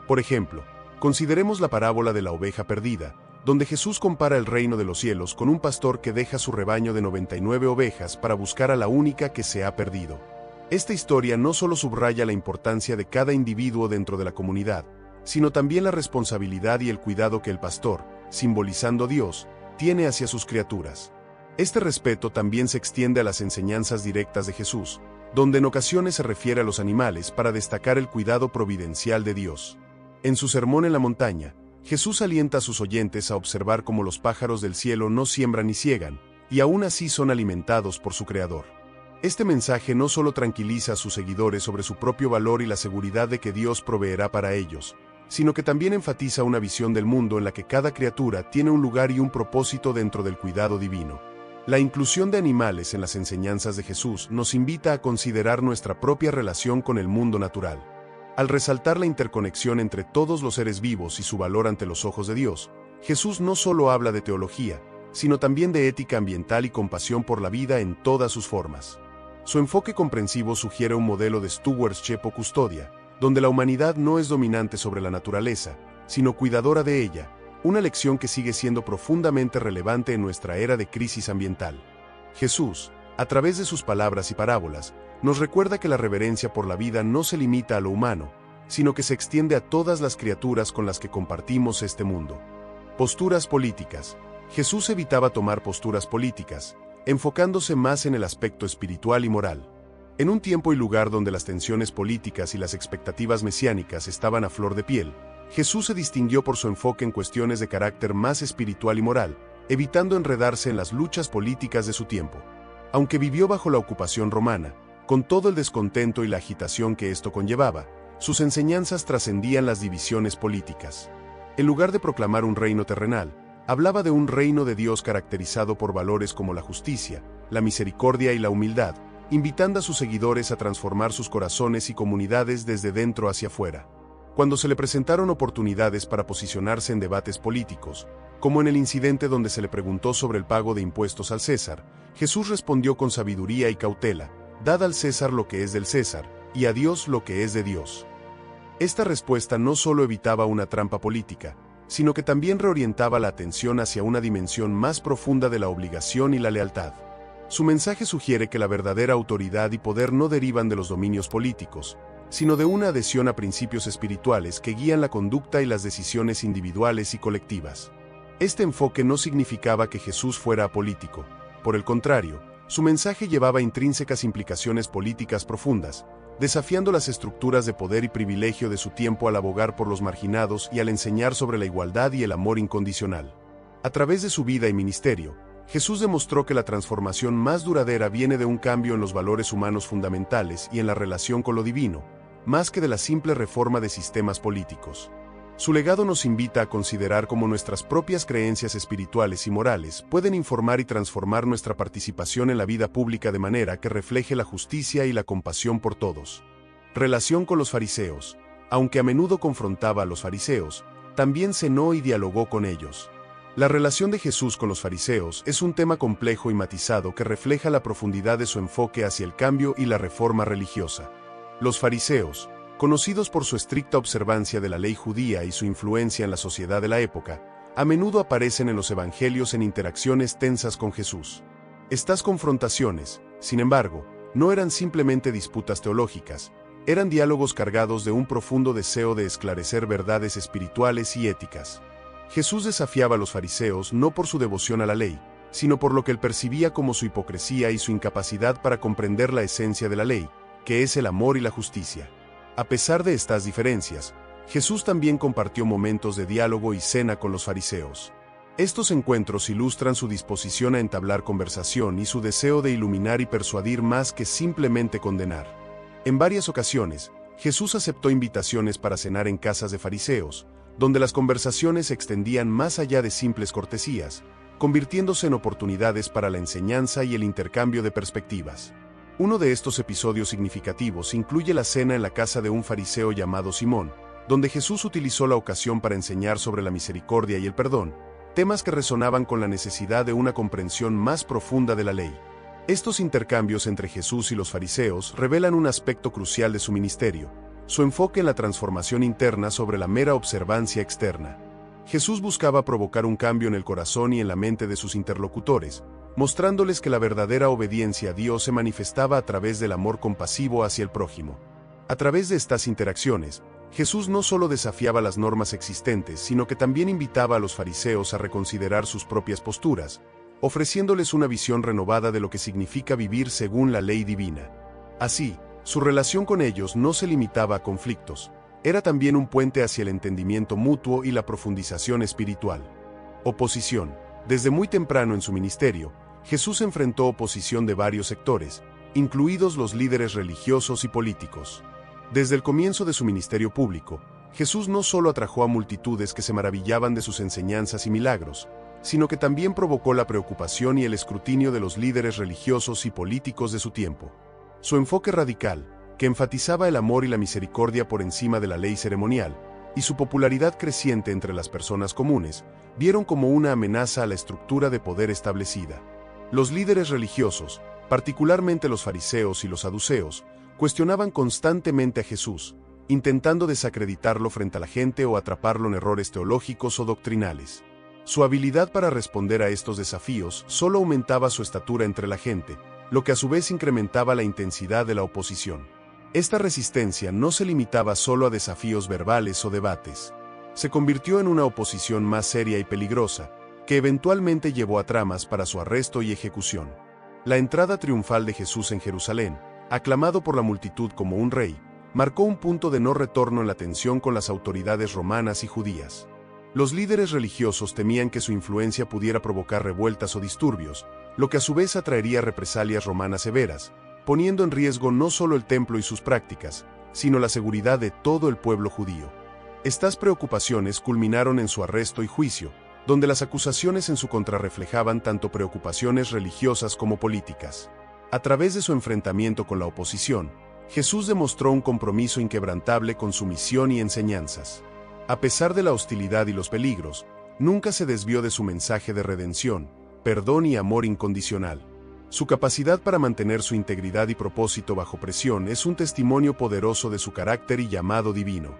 Por ejemplo, consideremos la parábola de la oveja perdida, donde Jesús compara el reino de los cielos con un pastor que deja su rebaño de 99 ovejas para buscar a la única que se ha perdido. Esta historia no solo subraya la importancia de cada individuo dentro de la comunidad, sino también la responsabilidad y el cuidado que el pastor, simbolizando a Dios, tiene hacia sus criaturas. Este respeto también se extiende a las enseñanzas directas de Jesús, donde en ocasiones se refiere a los animales para destacar el cuidado providencial de Dios. En su sermón en la montaña, Jesús alienta a sus oyentes a observar cómo los pájaros del cielo no siembran ni ciegan, y aún así son alimentados por su Creador. Este mensaje no solo tranquiliza a sus seguidores sobre su propio valor y la seguridad de que Dios proveerá para ellos, sino que también enfatiza una visión del mundo en la que cada criatura tiene un lugar y un propósito dentro del cuidado divino. La inclusión de animales en las enseñanzas de Jesús nos invita a considerar nuestra propia relación con el mundo natural. Al resaltar la interconexión entre todos los seres vivos y su valor ante los ojos de Dios, Jesús no solo habla de teología, sino también de ética ambiental y compasión por la vida en todas sus formas. Su enfoque comprensivo sugiere un modelo de stewardship o custodia, donde la humanidad no es dominante sobre la naturaleza, sino cuidadora de ella, una lección que sigue siendo profundamente relevante en nuestra era de crisis ambiental. Jesús, a través de sus palabras y parábolas, nos recuerda que la reverencia por la vida no se limita a lo humano, sino que se extiende a todas las criaturas con las que compartimos este mundo. Posturas políticas. Jesús evitaba tomar posturas políticas, enfocándose más en el aspecto espiritual y moral. En un tiempo y lugar donde las tensiones políticas y las expectativas mesiánicas estaban a flor de piel, Jesús se distinguió por su enfoque en cuestiones de carácter más espiritual y moral, evitando enredarse en las luchas políticas de su tiempo. Aunque vivió bajo la ocupación romana, con todo el descontento y la agitación que esto conllevaba, sus enseñanzas trascendían las divisiones políticas. En lugar de proclamar un reino terrenal, hablaba de un reino de Dios caracterizado por valores como la justicia, la misericordia y la humildad, invitando a sus seguidores a transformar sus corazones y comunidades desde dentro hacia afuera. Cuando se le presentaron oportunidades para posicionarse en debates políticos, como en el incidente donde se le preguntó sobre el pago de impuestos al César, Jesús respondió con sabiduría y cautela: «Dad al César lo que es del César, y a Dios lo que es de Dios». Esta respuesta no solo evitaba una trampa política, sino que también reorientaba la atención hacia una dimensión más profunda de la obligación y la lealtad. Su mensaje sugiere que la verdadera autoridad y poder no derivan de los dominios políticos, sino de una adhesión a principios espirituales que guían la conducta y las decisiones individuales y colectivas. Este enfoque no significaba que Jesús fuera apolítico. Por el contrario, su mensaje llevaba intrínsecas implicaciones políticas profundas, desafiando las estructuras de poder y privilegio de su tiempo al abogar por los marginados y al enseñar sobre la igualdad y el amor incondicional. A través de su vida y ministerio, Jesús demostró que la transformación más duradera viene de un cambio en los valores humanos fundamentales y en la relación con lo divino, más que de la simple reforma de sistemas políticos. Su legado nos invita a considerar cómo nuestras propias creencias espirituales y morales pueden informar y transformar nuestra participación en la vida pública de manera que refleje la justicia y la compasión por todos. Relación con los fariseos. Aunque a menudo confrontaba a los fariseos, también cenó y dialogó con ellos. La relación de Jesús con los fariseos es un tema complejo y matizado que refleja la profundidad de su enfoque hacia el cambio y la reforma religiosa. Los fariseos, conocidos por su estricta observancia de la ley judía y su influencia en la sociedad de la época, a menudo aparecen en los evangelios en interacciones tensas con Jesús. Estas confrontaciones, sin embargo, no eran simplemente disputas teológicas, eran diálogos cargados de un profundo deseo de esclarecer verdades espirituales y éticas. Jesús desafiaba a los fariseos no por su devoción a la ley, sino por lo que él percibía como su hipocresía y su incapacidad para comprender la esencia de la ley, que es el amor y la justicia. A pesar de estas diferencias, Jesús también compartió momentos de diálogo y cena con los fariseos. Estos encuentros ilustran su disposición a entablar conversación y su deseo de iluminar y persuadir más que simplemente condenar. En varias ocasiones, Jesús aceptó invitaciones para cenar en casas de fariseos, donde las conversaciones se extendían más allá de simples cortesías, convirtiéndose en oportunidades para la enseñanza y el intercambio de perspectivas. Uno de estos episodios significativos incluye la cena en la casa de un fariseo llamado Simón, donde Jesús utilizó la ocasión para enseñar sobre la misericordia y el perdón, temas que resonaban con la necesidad de una comprensión más profunda de la ley. Estos intercambios entre Jesús y los fariseos revelan un aspecto crucial de su ministerio: su enfoque en la transformación interna sobre la mera observancia externa. Jesús buscaba provocar un cambio en el corazón y en la mente de sus interlocutores, mostrándoles que la verdadera obediencia a Dios se manifestaba a través del amor compasivo hacia el prójimo. A través de estas interacciones, Jesús no solo desafiaba las normas existentes, sino que también invitaba a los fariseos a reconsiderar sus propias posturas, ofreciéndoles una visión renovada de lo que significa vivir según la ley divina. Así, su relación con ellos no se limitaba a conflictos, era también un puente hacia el entendimiento mutuo y la profundización espiritual. Oposición. Desde muy temprano en su ministerio, Jesús enfrentó oposición de varios sectores, incluidos los líderes religiosos y políticos. Desde el comienzo de su ministerio público, Jesús no solo atrajo a multitudes que se maravillaban de sus enseñanzas y milagros, sino que también provocó la preocupación y el escrutinio de los líderes religiosos y políticos de su tiempo. Su enfoque radical, que enfatizaba el amor y la misericordia por encima de la ley ceremonial, y su popularidad creciente entre las personas comunes, vieron como una amenaza a la estructura de poder establecida. Los líderes religiosos, particularmente los fariseos y los saduceos, cuestionaban constantemente a Jesús, intentando desacreditarlo frente a la gente o atraparlo en errores teológicos o doctrinales. Su habilidad para responder a estos desafíos solo aumentaba su estatura entre la gente, lo que a su vez incrementaba la intensidad de la oposición. Esta resistencia no se limitaba solo a desafíos verbales o debates. Se convirtió en una oposición más seria y peligrosa, que eventualmente llevó a tramas para su arresto y ejecución. La entrada triunfal de Jesús en Jerusalén, aclamado por la multitud como un rey, marcó un punto de no retorno en la tensión con las autoridades romanas y judías. Los líderes religiosos temían que su influencia pudiera provocar revueltas o disturbios, lo que a su vez atraería represalias romanas severas, poniendo en riesgo no solo el templo y sus prácticas, sino la seguridad de todo el pueblo judío. Estas preocupaciones culminaron en su arresto y juicio, donde las acusaciones en su contra reflejaban tanto preocupaciones religiosas como políticas. A través de su enfrentamiento con la oposición, Jesús demostró un compromiso inquebrantable con su misión y enseñanzas. A pesar de la hostilidad y los peligros, nunca se desvió de su mensaje de redención, perdón y amor incondicional. Su capacidad para mantener su integridad y propósito bajo presión es un testimonio poderoso de su carácter y llamado divino.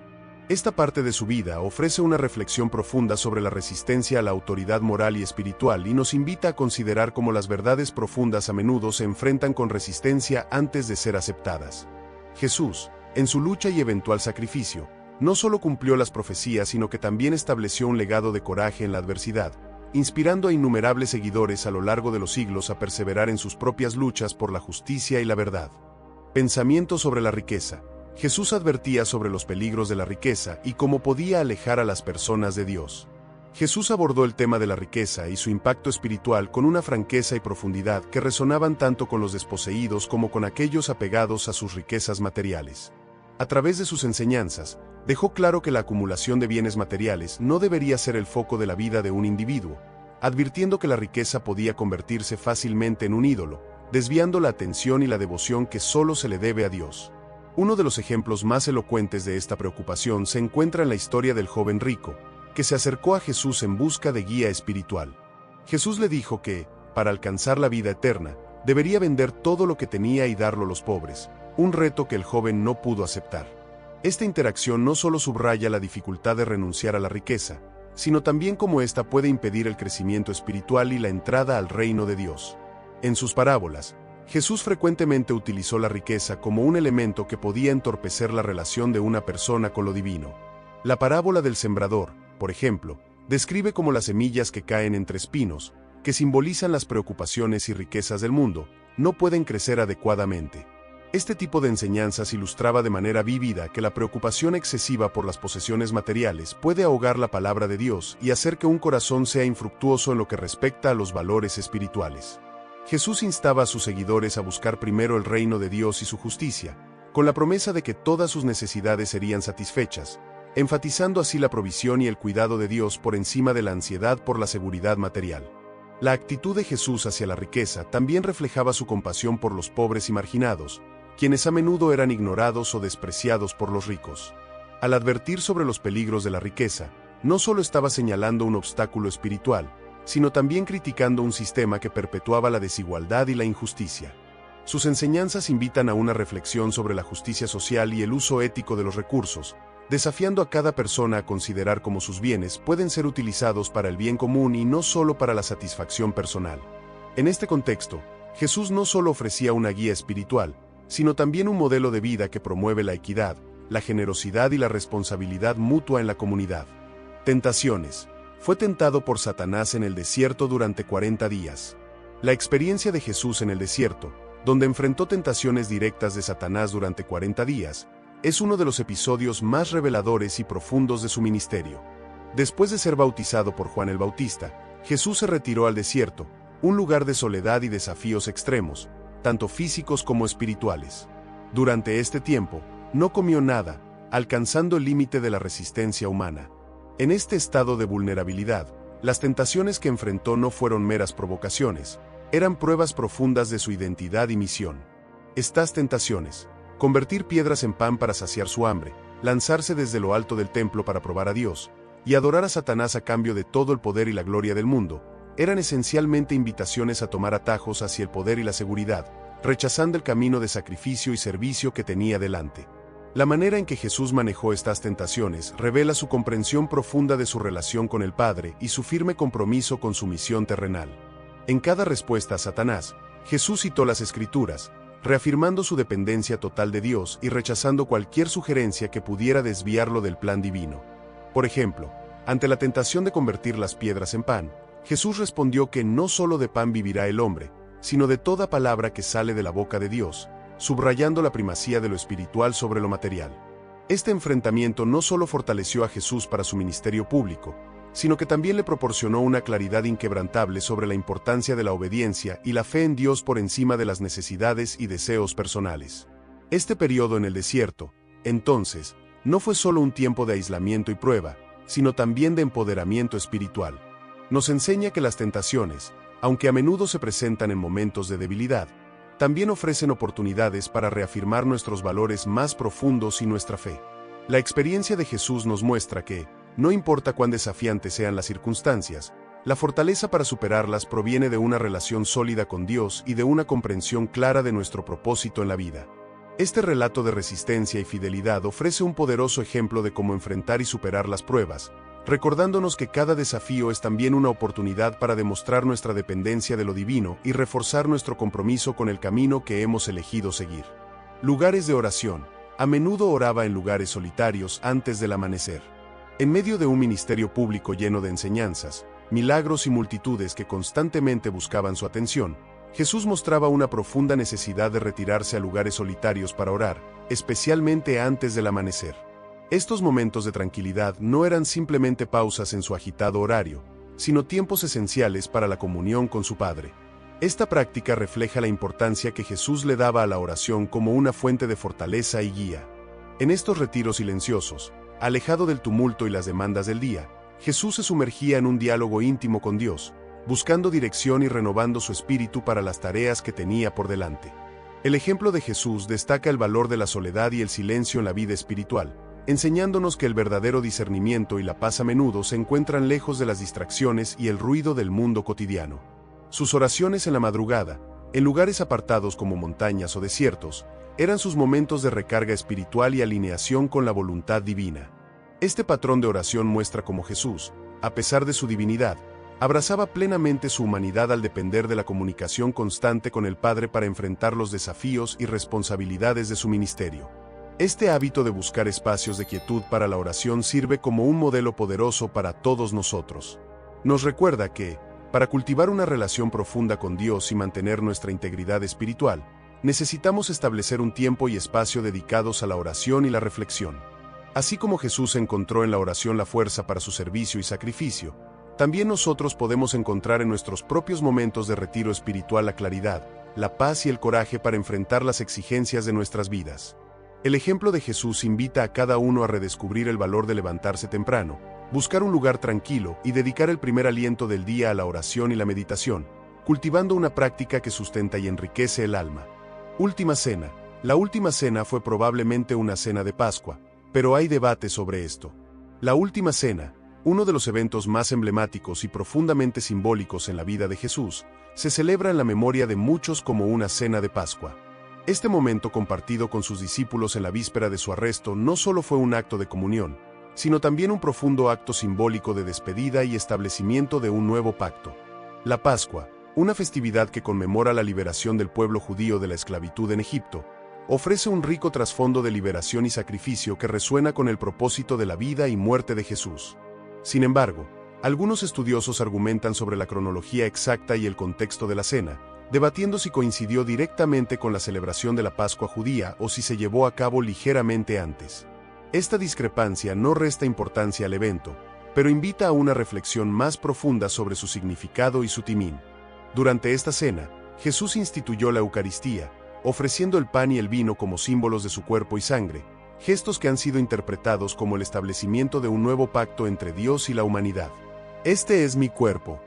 Esta parte de su vida ofrece una reflexión profunda sobre la resistencia a la autoridad moral y espiritual y nos invita a considerar cómo las verdades profundas a menudo se enfrentan con resistencia antes de ser aceptadas. Jesús, en su lucha y eventual sacrificio, no solo cumplió las profecías, sino que también estableció un legado de coraje en la adversidad, inspirando a innumerables seguidores a lo largo de los siglos a perseverar en sus propias luchas por la justicia y la verdad. Pensamiento sobre la riqueza. Jesús advertía sobre los peligros de la riqueza y cómo podía alejar a las personas de Dios. Jesús abordó el tema de la riqueza y su impacto espiritual con una franqueza y profundidad que resonaban tanto con los desposeídos como con aquellos apegados a sus riquezas materiales. A través de sus enseñanzas, dejó claro que la acumulación de bienes materiales no debería ser el foco de la vida de un individuo, advirtiendo que la riqueza podía convertirse fácilmente en un ídolo, desviando la atención y la devoción que solo se le debe a Dios. Uno de los ejemplos más elocuentes de esta preocupación se encuentra en la historia del joven rico, que se acercó a Jesús en busca de guía espiritual. Jesús le dijo que, para alcanzar la vida eterna, debería vender todo lo que tenía y darlo a los pobres, un reto que el joven no pudo aceptar. Esta interacción no solo subraya la dificultad de renunciar a la riqueza, sino también cómo ésta puede impedir el crecimiento espiritual y la entrada al reino de Dios. En sus parábolas, Jesús frecuentemente utilizó la riqueza como un elemento que podía entorpecer la relación de una persona con lo divino. La parábola del sembrador, por ejemplo, describe cómo las semillas que caen entre espinos, que simbolizan las preocupaciones y riquezas del mundo, no pueden crecer adecuadamente. Este tipo de enseñanzas ilustraba de manera vívida que la preocupación excesiva por las posesiones materiales puede ahogar la palabra de Dios y hacer que un corazón sea infructuoso en lo que respecta a los valores espirituales. Jesús instaba a sus seguidores a buscar primero el reino de Dios y su justicia, con la promesa de que todas sus necesidades serían satisfechas, enfatizando así la provisión y el cuidado de Dios por encima de la ansiedad por la seguridad material. La actitud de Jesús hacia la riqueza también reflejaba su compasión por los pobres y marginados, quienes a menudo eran ignorados o despreciados por los ricos. Al advertir sobre los peligros de la riqueza, no solo estaba señalando un obstáculo espiritual, sino también criticando un sistema que perpetuaba la desigualdad y la injusticia. Sus enseñanzas invitan a una reflexión sobre la justicia social y el uso ético de los recursos, desafiando a cada persona a considerar cómo sus bienes pueden ser utilizados para el bien común y no solo para la satisfacción personal. En este contexto, Jesús no solo ofrecía una guía espiritual, sino también un modelo de vida que promueve la equidad, la generosidad y la responsabilidad mutua en la comunidad. Tentaciones. Fue tentado por Satanás en el desierto durante 40 días. La experiencia de Jesús en el desierto, donde enfrentó tentaciones directas de Satanás durante 40 días, es uno de los episodios más reveladores y profundos de su ministerio. Después de ser bautizado por Juan el Bautista, Jesús se retiró al desierto, un lugar de soledad y desafíos extremos, tanto físicos como espirituales. Durante este tiempo, no comió nada, alcanzando el límite de la resistencia humana. En este estado de vulnerabilidad, las tentaciones que enfrentó no fueron meras provocaciones, eran pruebas profundas de su identidad y misión. Estas tentaciones, convertir piedras en pan para saciar su hambre, lanzarse desde lo alto del templo para probar a Dios, y adorar a Satanás a cambio de todo el poder y la gloria del mundo, eran esencialmente invitaciones a tomar atajos hacia el poder y la seguridad, rechazando el camino de sacrificio y servicio que tenía delante. La manera en que Jesús manejó estas tentaciones revela su comprensión profunda de su relación con el Padre y su firme compromiso con su misión terrenal. En cada respuesta a Satanás, Jesús citó las Escrituras, reafirmando su dependencia total de Dios y rechazando cualquier sugerencia que pudiera desviarlo del plan divino. Por ejemplo, ante la tentación de convertir las piedras en pan, Jesús respondió que no solo de pan vivirá el hombre, sino de toda palabra que sale de la boca de Dios, subrayando la primacía de lo espiritual sobre lo material. Este enfrentamiento no solo fortaleció a Jesús para su ministerio público, sino que también le proporcionó una claridad inquebrantable sobre la importancia de la obediencia y la fe en Dios por encima de las necesidades y deseos personales. Este periodo en el desierto, entonces, no fue solo un tiempo de aislamiento y prueba, sino también de empoderamiento espiritual. Nos enseña que las tentaciones, aunque a menudo se presentan en momentos de debilidad, también ofrecen oportunidades para reafirmar nuestros valores más profundos y nuestra fe. La experiencia de Jesús nos muestra que, no importa cuán desafiantes sean las circunstancias, la fortaleza para superarlas proviene de una relación sólida con Dios y de una comprensión clara de nuestro propósito en la vida. Este relato de resistencia y fidelidad ofrece un poderoso ejemplo de cómo enfrentar y superar las pruebas, recordándonos que cada desafío es también una oportunidad para demostrar nuestra dependencia de lo divino y reforzar nuestro compromiso con el camino que hemos elegido seguir. Lugares de oración. A menudo oraba en lugares solitarios antes del amanecer. En medio de un ministerio público lleno de enseñanzas, milagros y multitudes que constantemente buscaban su atención, Jesús mostraba una profunda necesidad de retirarse a lugares solitarios para orar, especialmente antes del amanecer. Estos momentos de tranquilidad no eran simplemente pausas en su agitado horario, sino tiempos esenciales para la comunión con su Padre. Esta práctica refleja la importancia que Jesús le daba a la oración como una fuente de fortaleza y guía. En estos retiros silenciosos, alejado del tumulto y las demandas del día, Jesús se sumergía en un diálogo íntimo con Dios, buscando dirección y renovando su espíritu para las tareas que tenía por delante. El ejemplo de Jesús destaca el valor de la soledad y el silencio en la vida espiritual, enseñándonos que el verdadero discernimiento y la paz a menudo se encuentran lejos de las distracciones y el ruido del mundo cotidiano. Sus oraciones en la madrugada, en lugares apartados como montañas o desiertos, eran sus momentos de recarga espiritual y alineación con la voluntad divina. Este patrón de oración muestra cómo Jesús, a pesar de su divinidad, abrazaba plenamente su humanidad al depender de la comunicación constante con el Padre para enfrentar los desafíos y responsabilidades de su ministerio. Este hábito de buscar espacios de quietud para la oración sirve como un modelo poderoso para todos nosotros. Nos recuerda que, para cultivar una relación profunda con Dios y mantener nuestra integridad espiritual, necesitamos establecer un tiempo y espacio dedicados a la oración y la reflexión. Así como Jesús encontró en la oración la fuerza para su servicio y sacrificio, también nosotros podemos encontrar en nuestros propios momentos de retiro espiritual la claridad, la paz y el coraje para enfrentar las exigencias de nuestras vidas. El ejemplo de Jesús invita a cada uno a redescubrir el valor de levantarse temprano, buscar un lugar tranquilo y dedicar el primer aliento del día a la oración y la meditación, cultivando una práctica que sustenta y enriquece el alma. Última Cena. La Última Cena fue probablemente una cena de Pascua, pero hay debate sobre esto. La Última Cena, uno de los eventos más emblemáticos y profundamente simbólicos en la vida de Jesús, se celebra en la memoria de muchos como una cena de Pascua. Este momento compartido con sus discípulos en la víspera de su arresto no solo fue un acto de comunión, sino también un profundo acto simbólico de despedida y establecimiento de un nuevo pacto. La Pascua, una festividad que conmemora la liberación del pueblo judío de la esclavitud en Egipto, ofrece un rico trasfondo de liberación y sacrificio que resuena con el propósito de la vida y muerte de Jesús. Sin embargo, algunos estudiosos argumentan sobre la cronología exacta y el contexto de la cena, debatiendo si coincidió directamente con la celebración de la Pascua judía o si se llevó a cabo ligeramente antes. Esta discrepancia no resta importancia al evento, pero invita a una reflexión más profunda sobre su significado y su timing. Durante esta cena, Jesús instituyó la Eucaristía, ofreciendo el pan y el vino como símbolos de su cuerpo y sangre, gestos que han sido interpretados como el establecimiento de un nuevo pacto entre Dios y la humanidad. Este es mi cuerpo.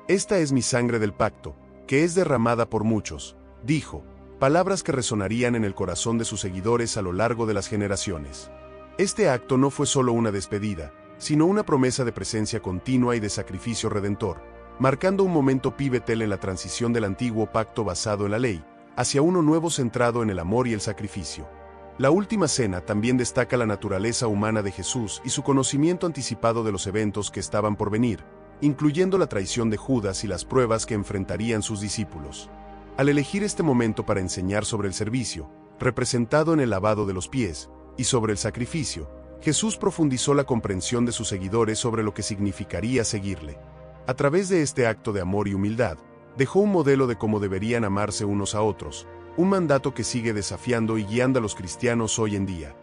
Esta es mi sangre del pacto, que es derramada por muchos, dijo, palabras que resonarían en el corazón de sus seguidores a lo largo de las generaciones. Este acto no fue solo una despedida, sino una promesa de presencia continua y de sacrificio redentor, marcando un momento pivotal en la transición del antiguo pacto basado en la ley, hacia uno nuevo centrado en el amor y el sacrificio. La Última Cena también destaca la naturaleza humana de Jesús y su conocimiento anticipado de los eventos que estaban por venir, incluyendo la traición de Judas y las pruebas que enfrentarían sus discípulos. Al elegir este momento para enseñar sobre el servicio, representado en el lavado de los pies, y sobre el sacrificio, Jesús profundizó la comprensión de sus seguidores sobre lo que significaría seguirle. A través de este acto de amor y humildad, dejó un modelo de cómo deberían amarse unos a otros, un mandato que sigue desafiando y guiando a los cristianos hoy en día.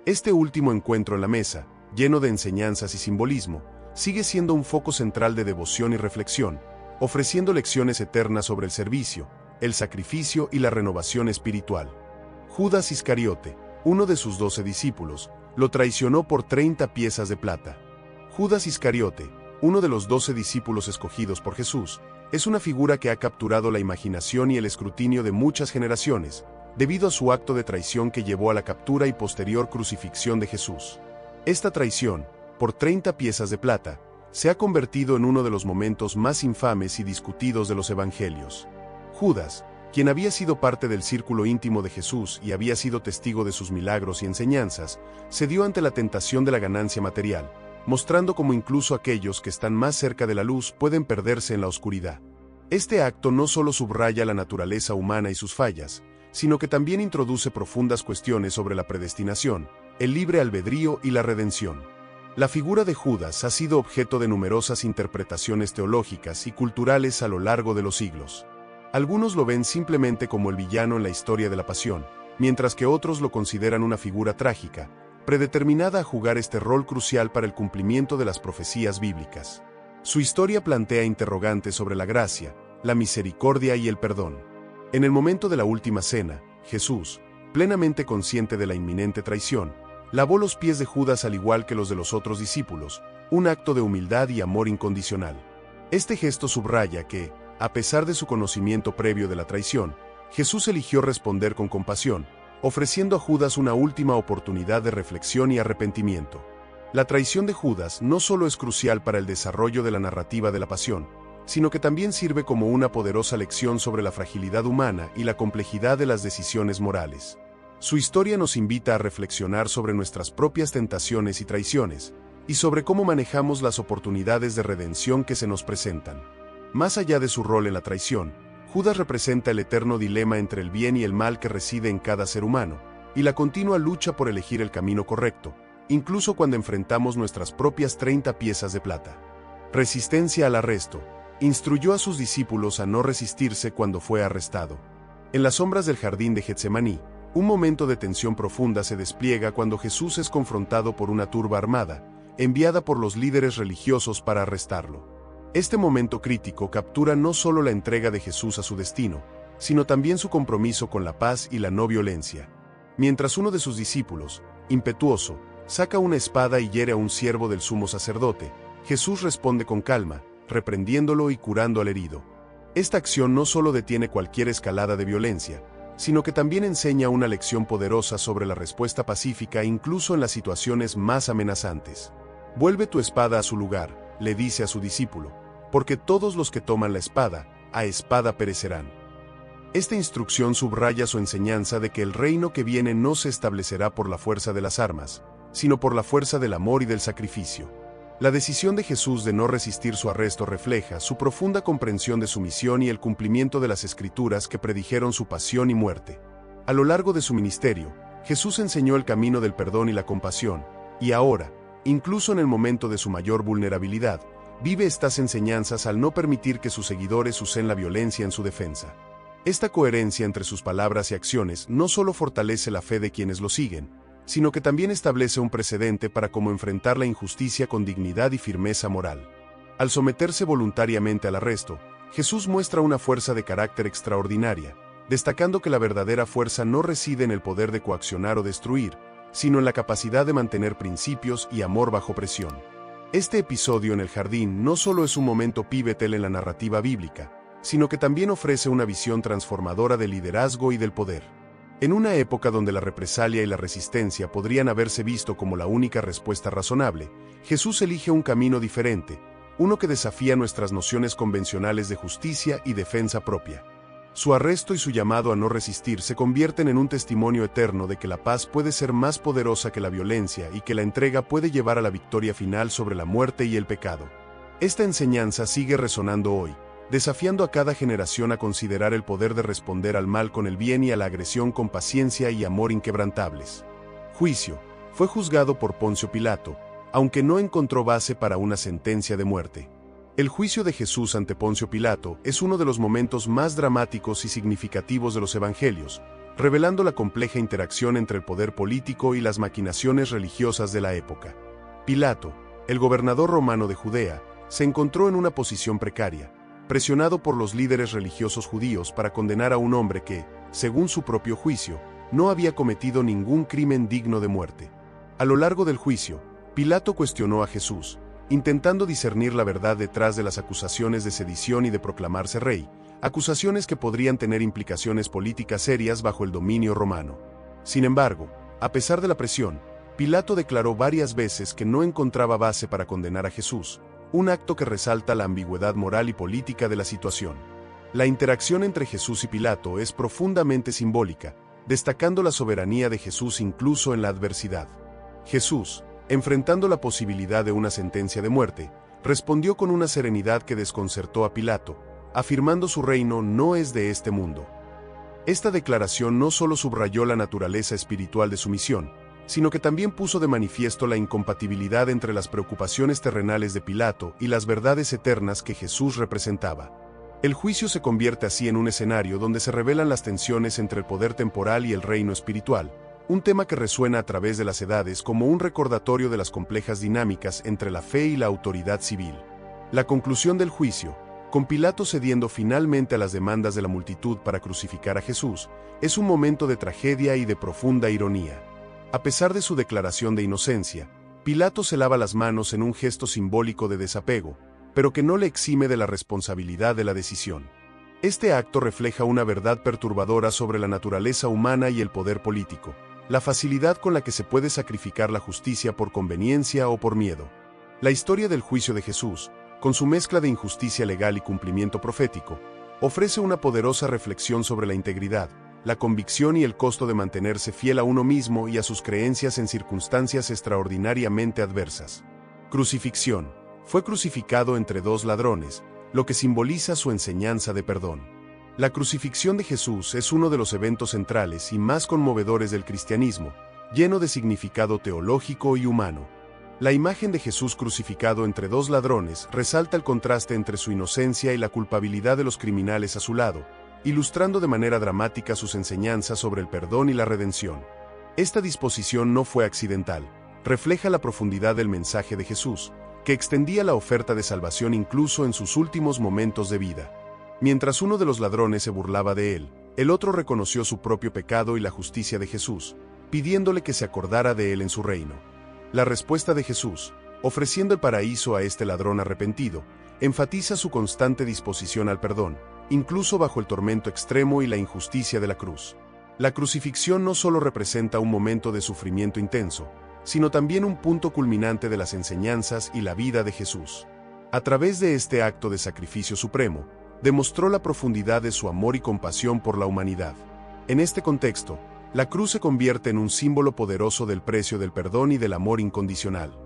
Este último encuentro en la mesa, lleno de enseñanzas y simbolismo, sigue siendo un foco central de devoción y reflexión, ofreciendo lecciones eternas sobre el servicio, el sacrificio y la renovación espiritual. Judas Iscariote, uno de sus 12 discípulos, lo traicionó por 30 piezas de plata. Judas Iscariote, uno de los 12 discípulos escogidos por Jesús, es una figura que ha capturado la imaginación y el escrutinio de muchas generaciones, debido a su acto de traición que llevó a la captura y posterior crucifixión de Jesús. Esta traición, por 30 piezas de plata, se ha convertido en uno de los momentos más infames y discutidos de los evangelios. Judas, quien había sido parte del círculo íntimo de Jesús y había sido testigo de sus milagros y enseñanzas, cedió ante la tentación de la ganancia material, mostrando cómo incluso aquellos que están más cerca de la luz pueden perderse en la oscuridad. Este acto no solo subraya la naturaleza humana y sus fallas, sino que también introduce profundas cuestiones sobre la predestinación, el libre albedrío y la redención. La figura de Judas ha sido objeto de numerosas interpretaciones teológicas y culturales a lo largo de los siglos. Algunos lo ven simplemente como el villano en la historia de la pasión, mientras que otros lo consideran una figura trágica, predeterminada a jugar este rol crucial para el cumplimiento de las profecías bíblicas. Su historia plantea interrogantes sobre la gracia, la misericordia y el perdón. En el momento de la última cena, Jesús, plenamente consciente de la inminente traición, lavó los pies de Judas al igual que los de los otros discípulos, un acto de humildad y amor incondicional. Este gesto subraya que, a pesar de su conocimiento previo de la traición, Jesús eligió responder con compasión, ofreciendo a Judas una última oportunidad de reflexión y arrepentimiento. La traición de Judas no solo es crucial para el desarrollo de la narrativa de la pasión, sino que también sirve como una poderosa lección sobre la fragilidad humana y la complejidad de las decisiones morales. Su historia nos invita a reflexionar sobre nuestras propias tentaciones y traiciones, y sobre cómo manejamos las oportunidades de redención que se nos presentan. Más allá de su rol en la traición, Judas representa el eterno dilema entre el bien y el mal que reside en cada ser humano, y la continua lucha por elegir el camino correcto, incluso cuando enfrentamos nuestras propias 30 piezas de plata. Resistencia al arresto. Instruyó a sus discípulos a no resistirse cuando fue arrestado. En las sombras del jardín de Getsemaní, un momento de tensión profunda se despliega cuando Jesús es confrontado por una turba armada, enviada por los líderes religiosos para arrestarlo. Este momento crítico captura no solo la entrega de Jesús a su destino, sino también su compromiso con la paz y la no violencia. Mientras uno de sus discípulos, impetuoso, saca una espada y hiere a un siervo del sumo sacerdote, Jesús responde con calma, reprendiéndolo y curando al herido. Esta acción no solo detiene cualquier escalada de violencia, sino que también enseña una lección poderosa sobre la respuesta pacífica incluso en las situaciones más amenazantes. Vuelve tu espada a su lugar, le dice a su discípulo, porque todos los que toman la espada, a espada perecerán. Esta instrucción subraya su enseñanza de que el reino que viene no se establecerá por la fuerza de las armas, sino por la fuerza del amor y del sacrificio. La decisión de Jesús de no resistir su arresto refleja su profunda comprensión de su misión y el cumplimiento de las Escrituras que predijeron su pasión y muerte. A lo largo de su ministerio, Jesús enseñó el camino del perdón y la compasión, y ahora, incluso en el momento de su mayor vulnerabilidad, vive estas enseñanzas al no permitir que sus seguidores usen la violencia en su defensa. Esta coherencia entre sus palabras y acciones no solo fortalece la fe de quienes lo siguen, sino que también establece un precedente para cómo enfrentar la injusticia con dignidad y firmeza moral. Al someterse voluntariamente al arresto, Jesús muestra una fuerza de carácter extraordinaria, destacando que la verdadera fuerza no reside en el poder de coaccionar o destruir, sino en la capacidad de mantener principios y amor bajo presión. Este episodio en el jardín no solo es un momento pivotal en la narrativa bíblica, sino que también ofrece una visión transformadora del liderazgo y del poder. En una época donde la represalia y la resistencia podrían haberse visto como la única respuesta razonable, Jesús elige un camino diferente, uno que desafía nuestras nociones convencionales de justicia y defensa propia. Su arresto y su llamado a no resistir se convierten en un testimonio eterno de que la paz puede ser más poderosa que la violencia y que la entrega puede llevar a la victoria final sobre la muerte y el pecado. Esta enseñanza sigue resonando hoy, desafiando a cada generación a considerar el poder de responder al mal con el bien y a la agresión con paciencia y amor inquebrantables. Juicio. Fue juzgado por Poncio Pilato, aunque no encontró base para una sentencia de muerte. El juicio de Jesús ante Poncio Pilato es uno de los momentos más dramáticos y significativos de los Evangelios, revelando la compleja interacción entre el poder político y las maquinaciones religiosas de la época. Pilato, el gobernador romano de Judea, se encontró en una posición precaria, presionado por los líderes religiosos judíos para condenar a un hombre que, según su propio juicio, no había cometido ningún crimen digno de muerte. A lo largo del juicio, Pilato cuestionó a Jesús, intentando discernir la verdad detrás de las acusaciones de sedición y de proclamarse rey, acusaciones que podrían tener implicaciones políticas serias bajo el dominio romano. Sin embargo, a pesar de la presión, Pilato declaró varias veces que no encontraba base para condenar a Jesús, un acto que resalta la ambigüedad moral y política de la situación. La interacción entre Jesús y Pilato es profundamente simbólica, destacando la soberanía de Jesús incluso en la adversidad. Jesús, enfrentando la posibilidad de una sentencia de muerte, respondió con una serenidad que desconcertó a Pilato, afirmando su reino no es de este mundo. Esta declaración no solo subrayó la naturaleza espiritual de su misión, sino que también puso de manifiesto la incompatibilidad entre las preocupaciones terrenales de Pilato y las verdades eternas que Jesús representaba. El juicio se convierte así en un escenario donde se revelan las tensiones entre el poder temporal y el reino espiritual, un tema que resuena a través de las edades como un recordatorio de las complejas dinámicas entre la fe y la autoridad civil. La conclusión del juicio, con Pilato cediendo finalmente a las demandas de la multitud para crucificar a Jesús, es un momento de tragedia y de profunda ironía. A pesar de su declaración de inocencia, Pilato se lava las manos en un gesto simbólico de desapego, pero que no le exime de la responsabilidad de la decisión. Este acto refleja una verdad perturbadora sobre la naturaleza humana y el poder político, la facilidad con la que se puede sacrificar la justicia por conveniencia o por miedo. La historia del juicio de Jesús, con su mezcla de injusticia legal y cumplimiento profético, ofrece una poderosa reflexión sobre la integridad, la convicción y el costo de mantenerse fiel a uno mismo y a sus creencias en circunstancias extraordinariamente adversas. Crucifixión. Fue crucificado entre dos ladrones, lo que simboliza su enseñanza de perdón. La crucifixión de Jesús es uno de los eventos centrales y más conmovedores del cristianismo, lleno de significado teológico y humano. La imagen de Jesús crucificado entre dos ladrones resalta el contraste entre su inocencia y la culpabilidad de los criminales a su lado, ilustrando de manera dramática sus enseñanzas sobre el perdón y la redención. Esta disposición no fue accidental, refleja la profundidad del mensaje de Jesús, que extendía la oferta de salvación incluso en sus últimos momentos de vida. Mientras uno de los ladrones se burlaba de él, el otro reconoció su propio pecado y la justicia de Jesús, pidiéndole que se acordara de él en su reino. La respuesta de Jesús, ofreciendo el paraíso a este ladrón arrepentido, enfatiza su constante disposición al perdón, incluso bajo el tormento extremo y la injusticia de la cruz. La crucifixión no solo representa un momento de sufrimiento intenso, sino también un punto culminante de las enseñanzas y la vida de Jesús. A través de este acto de sacrificio supremo, demostró la profundidad de su amor y compasión por la humanidad. En este contexto, la cruz se convierte en un símbolo poderoso del precio del perdón y del amor incondicional.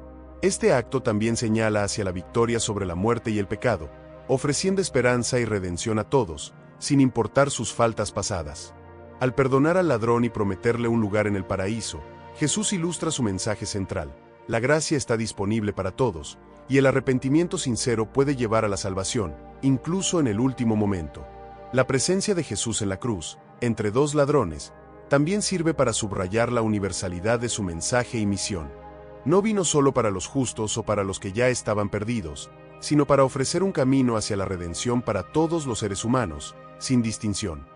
Este acto también señala hacia la victoria sobre la muerte y el pecado, ofreciendo esperanza y redención a todos, sin importar sus faltas pasadas. Al perdonar al ladrón y prometerle un lugar en el paraíso, Jesús ilustra su mensaje central: la gracia está disponible para todos, y el arrepentimiento sincero puede llevar a la salvación, incluso en el último momento. La presencia de Jesús en la cruz, entre dos ladrones, también sirve para subrayar la universalidad de su mensaje y misión. No vino solo para los justos o para los que ya estaban perdidos, sino para ofrecer un camino hacia la redención para todos los seres humanos, sin distinción.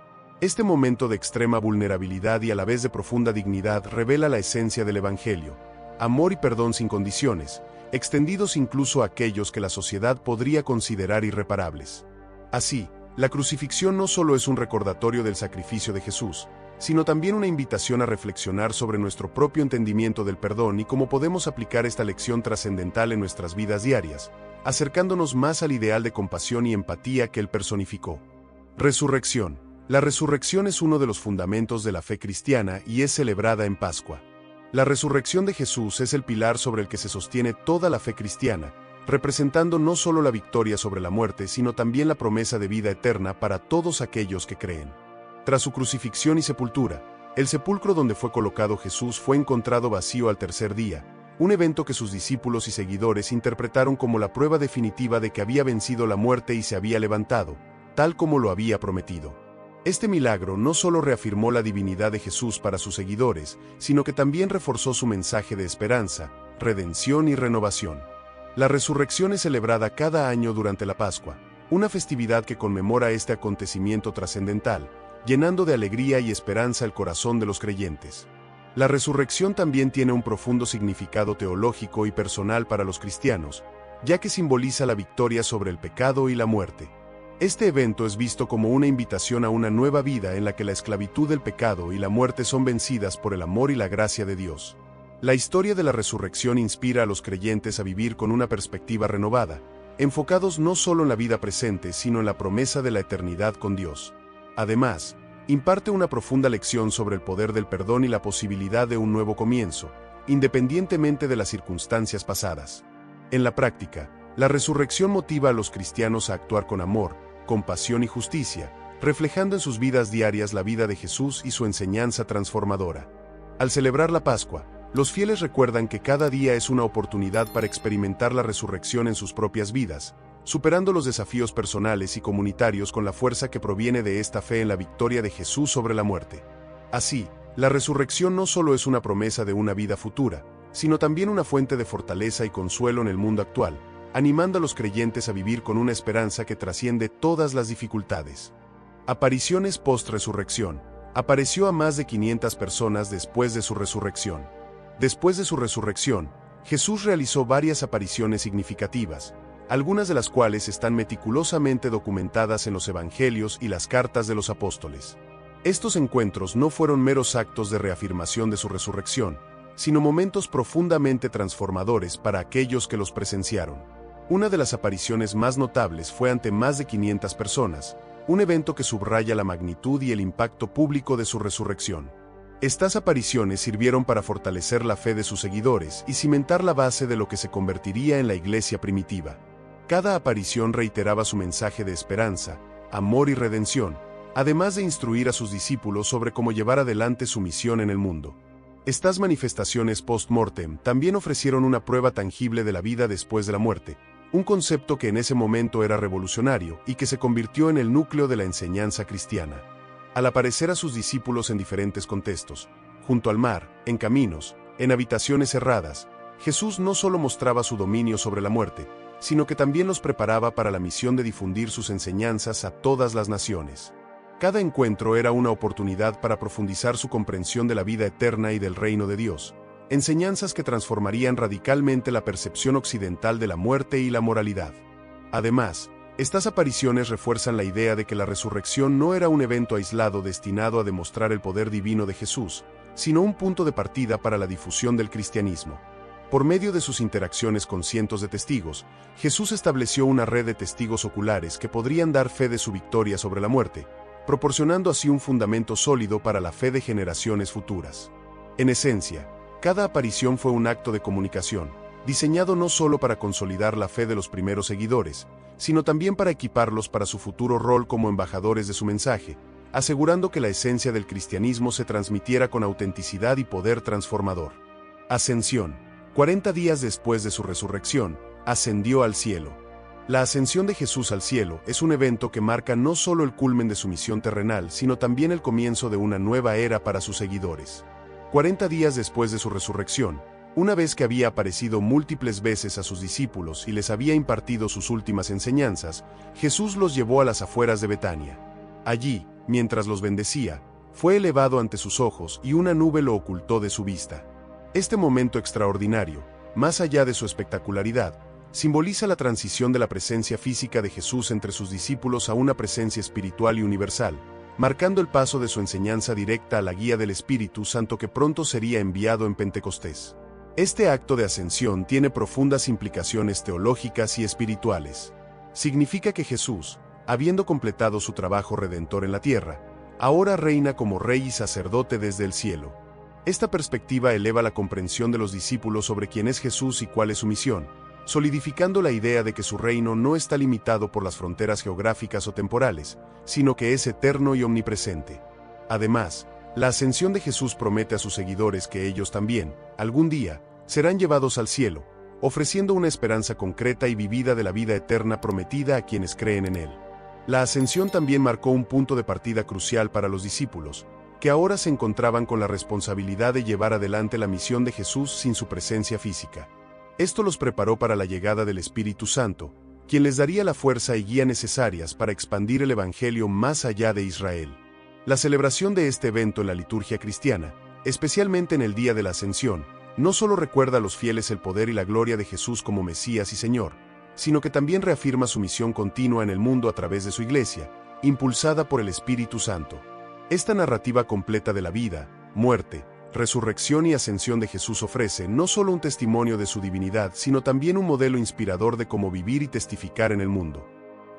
Este momento de extrema vulnerabilidad y a la vez de profunda dignidad revela la esencia del Evangelio: amor y perdón sin condiciones, extendidos incluso a aquellos que la sociedad podría considerar irreparables. Así, la crucifixión no solo es un recordatorio del sacrificio de Jesús, sino también una invitación a reflexionar sobre nuestro propio entendimiento del perdón y cómo podemos aplicar esta lección trascendental en nuestras vidas diarias, acercándonos más al ideal de compasión y empatía que él personificó. Resurrección. La resurrección es uno de los fundamentos de la fe cristiana y es celebrada en Pascua. La resurrección de Jesús es el pilar sobre el que se sostiene toda la fe cristiana, representando no solo la victoria sobre la muerte, sino también la promesa de vida eterna para todos aquellos que creen. Tras su crucifixión y sepultura, el sepulcro donde fue colocado Jesús fue encontrado vacío al tercer día, un evento que sus discípulos y seguidores interpretaron como la prueba definitiva de que había vencido la muerte y se había levantado, tal como lo había prometido. Este milagro no solo reafirmó la divinidad de Jesús para sus seguidores, sino que también reforzó su mensaje de esperanza, redención y renovación. La resurrección es celebrada cada año durante la Pascua, una festividad que conmemora este acontecimiento trascendental, llenando de alegría y esperanza el corazón de los creyentes. La resurrección también tiene un profundo significado teológico y personal para los cristianos, ya que simboliza la victoria sobre el pecado y la muerte. Este evento es visto como una invitación a una nueva vida en la que la esclavitud del pecado y la muerte son vencidas por el amor y la gracia de Dios. La historia de la resurrección inspira a los creyentes a vivir con una perspectiva renovada, enfocados no solo en la vida presente, sino en la promesa de la eternidad con Dios. Además, imparte una profunda lección sobre el poder del perdón y la posibilidad de un nuevo comienzo, independientemente de las circunstancias pasadas. En la práctica, la resurrección motiva a los cristianos a actuar con amor, compasión y justicia, reflejando en sus vidas diarias la vida de Jesús y su enseñanza transformadora. Al celebrar la Pascua, los fieles recuerdan que cada día es una oportunidad para experimentar la resurrección en sus propias vidas, superando los desafíos personales y comunitarios con la fuerza que proviene de esta fe en la victoria de Jesús sobre la muerte. Así, la resurrección no solo es una promesa de una vida futura, sino también una fuente de fortaleza y consuelo en el mundo actual, animando a los creyentes a vivir con una esperanza que trasciende todas las dificultades. Apariciones post-resurrección. Apareció a más de 500 personas después de su resurrección. Después de su resurrección, Jesús realizó varias apariciones significativas, algunas de las cuales están meticulosamente documentadas en los Evangelios y las cartas de los apóstoles. Estos encuentros no fueron meros actos de reafirmación de su resurrección, sino momentos profundamente transformadores para aquellos que los presenciaron. Una de las apariciones más notables fue ante más de 500 personas, un evento que subraya la magnitud y el impacto público de su resurrección. Estas apariciones sirvieron para fortalecer la fe de sus seguidores y cimentar la base de lo que se convertiría en la iglesia primitiva. Cada aparición reiteraba su mensaje de esperanza, amor y redención, además de instruir a sus discípulos sobre cómo llevar adelante su misión en el mundo. Estas manifestaciones post-mortem también ofrecieron una prueba tangible de la vida después de la muerte, un concepto que en ese momento era revolucionario y que se convirtió en el núcleo de la enseñanza cristiana. Al aparecer a sus discípulos en diferentes contextos, junto al mar, en caminos, en habitaciones cerradas, Jesús no solo mostraba su dominio sobre la muerte, sino que también los preparaba para la misión de difundir sus enseñanzas a todas las naciones. Cada encuentro era una oportunidad para profundizar su comprensión de la vida eterna y del reino de Dios, enseñanzas que transformarían radicalmente la percepción occidental de la muerte y la moralidad. Además, estas apariciones refuerzan la idea de que la resurrección no era un evento aislado destinado a demostrar el poder divino de Jesús, sino un punto de partida para la difusión del cristianismo. Por medio de sus interacciones con cientos de testigos, Jesús estableció una red de testigos oculares que podrían dar fe de su victoria sobre la muerte, proporcionando así un fundamento sólido para la fe de generaciones futuras. En esencia, cada aparición fue un acto de comunicación, diseñado no solo para consolidar la fe de los primeros seguidores, sino también para equiparlos para su futuro rol como embajadores de su mensaje, asegurando que la esencia del cristianismo se transmitiera con autenticidad y poder transformador. Ascensión. 40 días después de su resurrección, ascendió al cielo. La ascensión de Jesús al cielo es un evento que marca no solo el culmen de su misión terrenal, sino también el comienzo de una nueva era para sus seguidores. 40 días después de su resurrección, una vez que había aparecido múltiples veces a sus discípulos y les había impartido sus últimas enseñanzas, Jesús los llevó a las afueras de Betania. Allí, mientras los bendecía, fue elevado ante sus ojos y una nube lo ocultó de su vista. Este momento extraordinario, más allá de su espectacularidad, simboliza la transición de la presencia física de Jesús entre sus discípulos a una presencia espiritual y universal, marcando el paso de su enseñanza directa a la guía del Espíritu Santo que pronto sería enviado en Pentecostés. Este acto de ascensión tiene profundas implicaciones teológicas y espirituales. Significa que Jesús, habiendo completado su trabajo redentor en la tierra, ahora reina como rey y sacerdote desde el cielo. Esta perspectiva eleva la comprensión de los discípulos sobre quién es Jesús y cuál es su misión, solidificando la idea de que su reino no está limitado por las fronteras geográficas o temporales, sino que es eterno y omnipresente. Además, la ascensión de Jesús promete a sus seguidores que ellos también, algún día, serán llevados al cielo, ofreciendo una esperanza concreta y vivida de la vida eterna prometida a quienes creen en él. La ascensión también marcó un punto de partida crucial para los discípulos, que ahora se encontraban con la responsabilidad de llevar adelante la misión de Jesús sin su presencia física. Esto los preparó para la llegada del Espíritu Santo, quien les daría la fuerza y guía necesarias para expandir el Evangelio más allá de Israel. La celebración de este evento en la liturgia cristiana, especialmente en el día de la Ascensión, no solo recuerda a los fieles el poder y la gloria de Jesús como Mesías y Señor, sino que también reafirma su misión continua en el mundo a través de su Iglesia, impulsada por el Espíritu Santo. Esta narrativa completa de la vida, muerte, resurrección y ascensión de Jesús ofrece no solo un testimonio de su divinidad, sino también un modelo inspirador de cómo vivir y testificar en el mundo.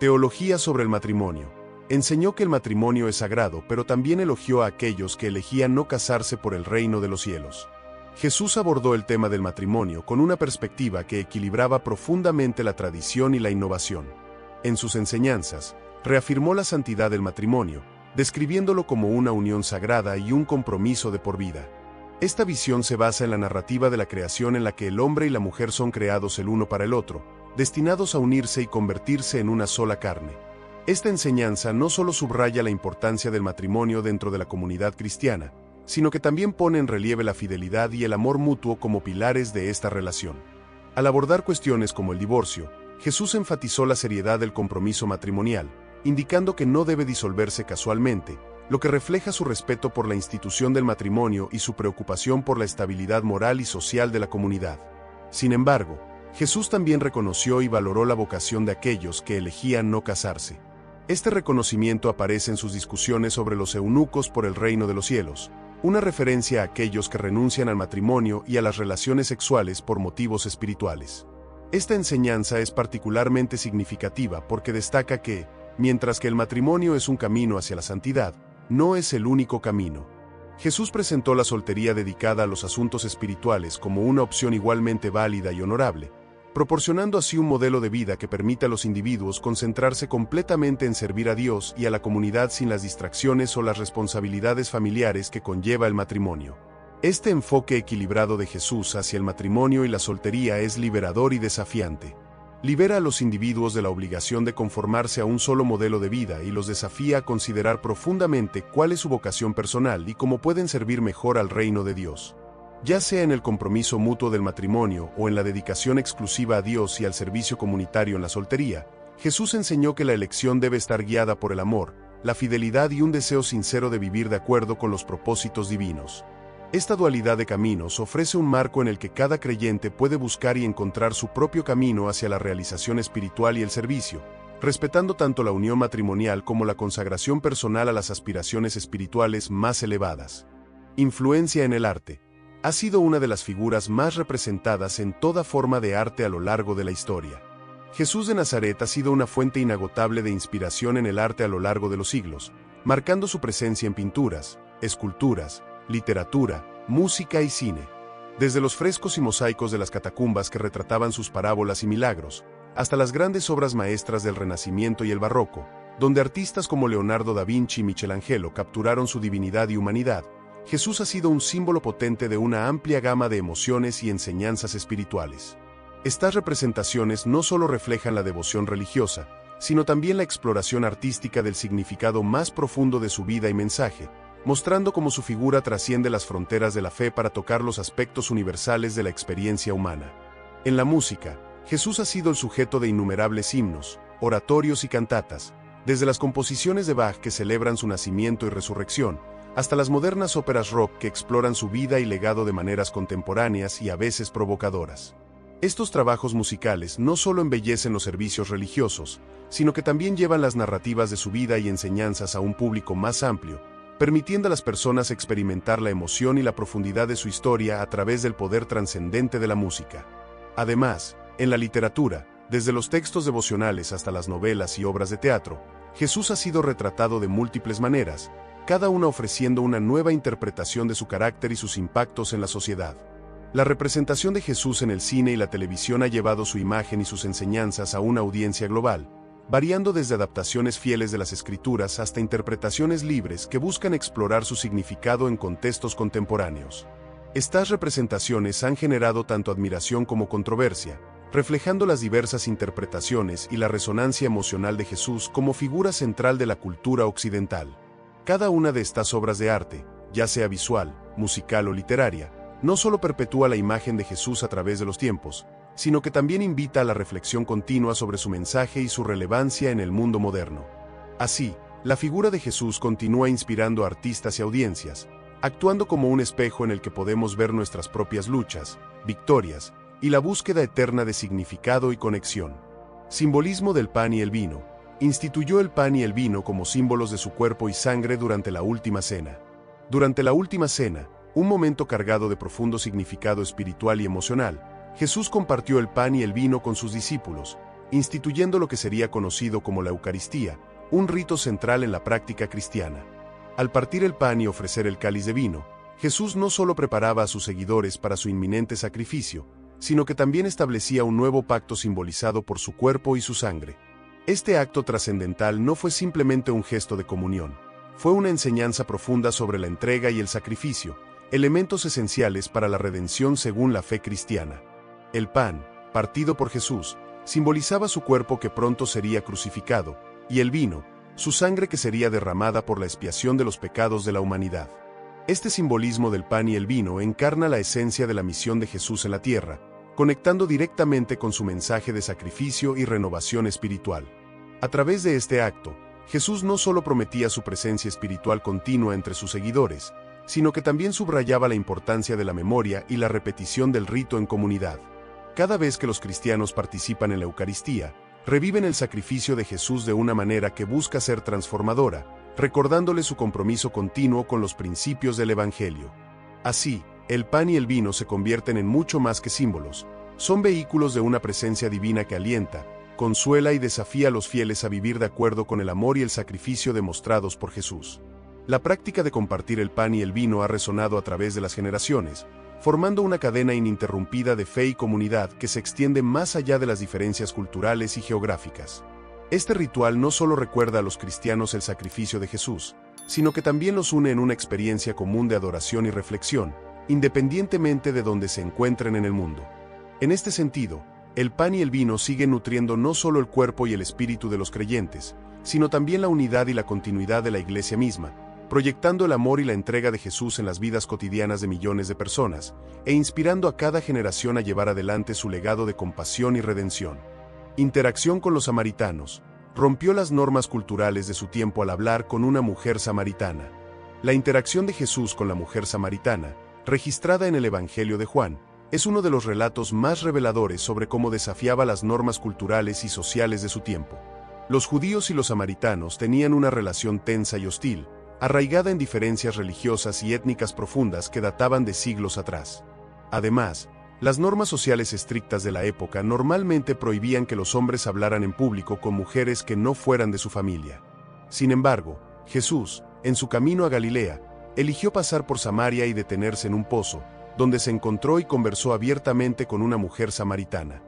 Teología sobre el matrimonio. Enseñó que el matrimonio es sagrado, pero también elogió a aquellos que elegían no casarse por el reino de los cielos. Jesús abordó el tema del matrimonio con una perspectiva que equilibraba profundamente la tradición y la innovación. En sus enseñanzas, reafirmó la santidad del matrimonio, describiéndolo como una unión sagrada y un compromiso de por vida. Esta visión se basa en la narrativa de la creación en la que el hombre y la mujer son creados el uno para el otro, destinados a unirse y convertirse en una sola carne. Esta enseñanza no solo subraya la importancia del matrimonio dentro de la comunidad cristiana, sino que también pone en relieve la fidelidad y el amor mutuo como pilares de esta relación. Al abordar cuestiones como el divorcio, Jesús enfatizó la seriedad del compromiso matrimonial, indicando que no debe disolverse casualmente, lo que refleja su respeto por la institución del matrimonio y su preocupación por la estabilidad moral y social de la comunidad. Sin embargo, Jesús también reconoció y valoró la vocación de aquellos que elegían no casarse. Este reconocimiento aparece en sus discusiones sobre los eunucos por el reino de los cielos, una referencia a aquellos que renuncian al matrimonio y a las relaciones sexuales por motivos espirituales. Esta enseñanza es particularmente significativa porque destaca que, mientras que el matrimonio es un camino hacia la santidad, no es el único camino. Jesús presentó la soltería dedicada a los asuntos espirituales como una opción igualmente válida y honorable, proporcionando así un modelo de vida que permite a los individuos concentrarse completamente en servir a Dios y a la comunidad sin las distracciones o las responsabilidades familiares que conlleva el matrimonio. Este enfoque equilibrado de Jesús hacia el matrimonio y la soltería es liberador y desafiante. Libera a los individuos de la obligación de conformarse a un solo modelo de vida y los desafía a considerar profundamente cuál es su vocación personal y cómo pueden servir mejor al reino de Dios. Ya sea en el compromiso mutuo del matrimonio o en la dedicación exclusiva a Dios y al servicio comunitario en la soltería, Jesús enseñó que la elección debe estar guiada por el amor, la fidelidad y un deseo sincero de vivir de acuerdo con los propósitos divinos. Esta dualidad de caminos ofrece un marco en el que cada creyente puede buscar y encontrar su propio camino hacia la realización espiritual y el servicio, respetando tanto la unión matrimonial como la consagración personal a las aspiraciones espirituales más elevadas. Influencia en el arte. Ha sido una de las figuras más representadas en toda forma de arte a lo largo de la historia. Jesús de Nazaret ha sido una fuente inagotable de inspiración en el arte a lo largo de los siglos, marcando su presencia en pinturas, esculturas, literatura, música y cine. Desde los frescos y mosaicos de las catacumbas que retrataban sus parábolas y milagros, hasta las grandes obras maestras del Renacimiento y el Barroco, donde artistas como Leonardo da Vinci y Michelangelo capturaron su divinidad y humanidad, Jesús ha sido un símbolo potente de una amplia gama de emociones y enseñanzas espirituales. Estas representaciones no solo reflejan la devoción religiosa, sino también la exploración artística del significado más profundo de su vida y mensaje, mostrando cómo su figura trasciende las fronteras de la fe para tocar los aspectos universales de la experiencia humana. En la música, Jesús ha sido el sujeto de innumerables himnos, oratorios y cantatas, desde las composiciones de Bach que celebran su nacimiento y resurrección, hasta las modernas óperas rock que exploran su vida y legado de maneras contemporáneas y a veces provocadoras. Estos trabajos musicales no solo embellecen los servicios religiosos, sino que también llevan las narrativas de su vida y enseñanzas a un público más amplio, permitiendo a las personas experimentar la emoción y la profundidad de su historia a través del poder trascendente de la música. Además, en la literatura, desde los textos devocionales hasta las novelas y obras de teatro, Jesús ha sido retratado de múltiples maneras, cada una ofreciendo una nueva interpretación de su carácter y sus impactos en la sociedad. La representación de Jesús en el cine y la televisión ha llevado su imagen y sus enseñanzas a una audiencia global, variando desde adaptaciones fieles de las Escrituras hasta interpretaciones libres que buscan explorar su significado en contextos contemporáneos. Estas representaciones han generado tanto admiración como controversia, reflejando las diversas interpretaciones y la resonancia emocional de Jesús como figura central de la cultura occidental. Cada una de estas obras de arte, ya sea visual, musical o literaria, no solo perpetúa la imagen de Jesús a través de los tiempos, sino que también invita a la reflexión continua sobre su mensaje y su relevancia en el mundo moderno. Así, la figura de Jesús continúa inspirando a artistas y audiencias, actuando como un espejo en el que podemos ver nuestras propias luchas, victorias, y la búsqueda eterna de significado y conexión. Simbolismo del pan y el vino. Instituyó el pan y el vino como símbolos de su cuerpo y sangre durante la Última Cena. Durante la Última Cena, un momento cargado de profundo significado espiritual y emocional, Jesús compartió el pan y el vino con sus discípulos, instituyendo lo que sería conocido como la Eucaristía, un rito central en la práctica cristiana. Al partir el pan y ofrecer el cáliz de vino, Jesús no solo preparaba a sus seguidores para su inminente sacrificio, sino que también establecía un nuevo pacto simbolizado por su cuerpo y su sangre. Este acto trascendental no fue simplemente un gesto de comunión, fue una enseñanza profunda sobre la entrega y el sacrificio, elementos esenciales para la redención según la fe cristiana. El pan, partido por Jesús, simbolizaba su cuerpo que pronto sería crucificado, y el vino, su sangre que sería derramada por la expiación de los pecados de la humanidad. Este simbolismo del pan y el vino encarna la esencia de la misión de Jesús en la tierra, conectando directamente con su mensaje de sacrificio y renovación espiritual. A través de este acto, Jesús no solo prometía su presencia espiritual continua entre sus seguidores, sino que también subrayaba la importancia de la memoria y la repetición del rito en comunidad. Cada vez que los cristianos participan en la Eucaristía, reviven el sacrificio de Jesús de una manera que busca ser transformadora, recordándole su compromiso continuo con los principios del Evangelio. Así, el pan y el vino se convierten en mucho más que símbolos, son vehículos de una presencia divina que alienta, consuela y desafía a los fieles a vivir de acuerdo con el amor y el sacrificio demostrados por Jesús. La práctica de compartir el pan y el vino ha resonado a través de las generaciones, formando una cadena ininterrumpida de fe y comunidad que se extiende más allá de las diferencias culturales y geográficas. Este ritual no solo recuerda a los cristianos el sacrificio de Jesús, sino que también los une en una experiencia común de adoración y reflexión, independientemente de donde se encuentren en el mundo. En este sentido, el pan y el vino siguen nutriendo no solo el cuerpo y el espíritu de los creyentes, sino también la unidad y la continuidad de la Iglesia misma, proyectando el amor y la entrega de Jesús en las vidas cotidianas de millones de personas, e inspirando a cada generación a llevar adelante su legado de compasión y redención. Interacción con los samaritanos. Rompió las normas culturales de su tiempo al hablar con una mujer samaritana. La interacción de Jesús con la mujer samaritana, registrada en el Evangelio de Juan, es uno de los relatos más reveladores sobre cómo desafiaba las normas culturales y sociales de su tiempo. Los judíos y los samaritanos tenían una relación tensa y hostil, arraigada en diferencias religiosas y étnicas profundas que databan de siglos atrás. Además, las normas sociales estrictas de la época normalmente prohibían que los hombres hablaran en público con mujeres que no fueran de su familia. Sin embargo, Jesús, en su camino a Galilea, eligió pasar por Samaria y detenerse en un pozo, donde se encontró y conversó abiertamente con una mujer samaritana.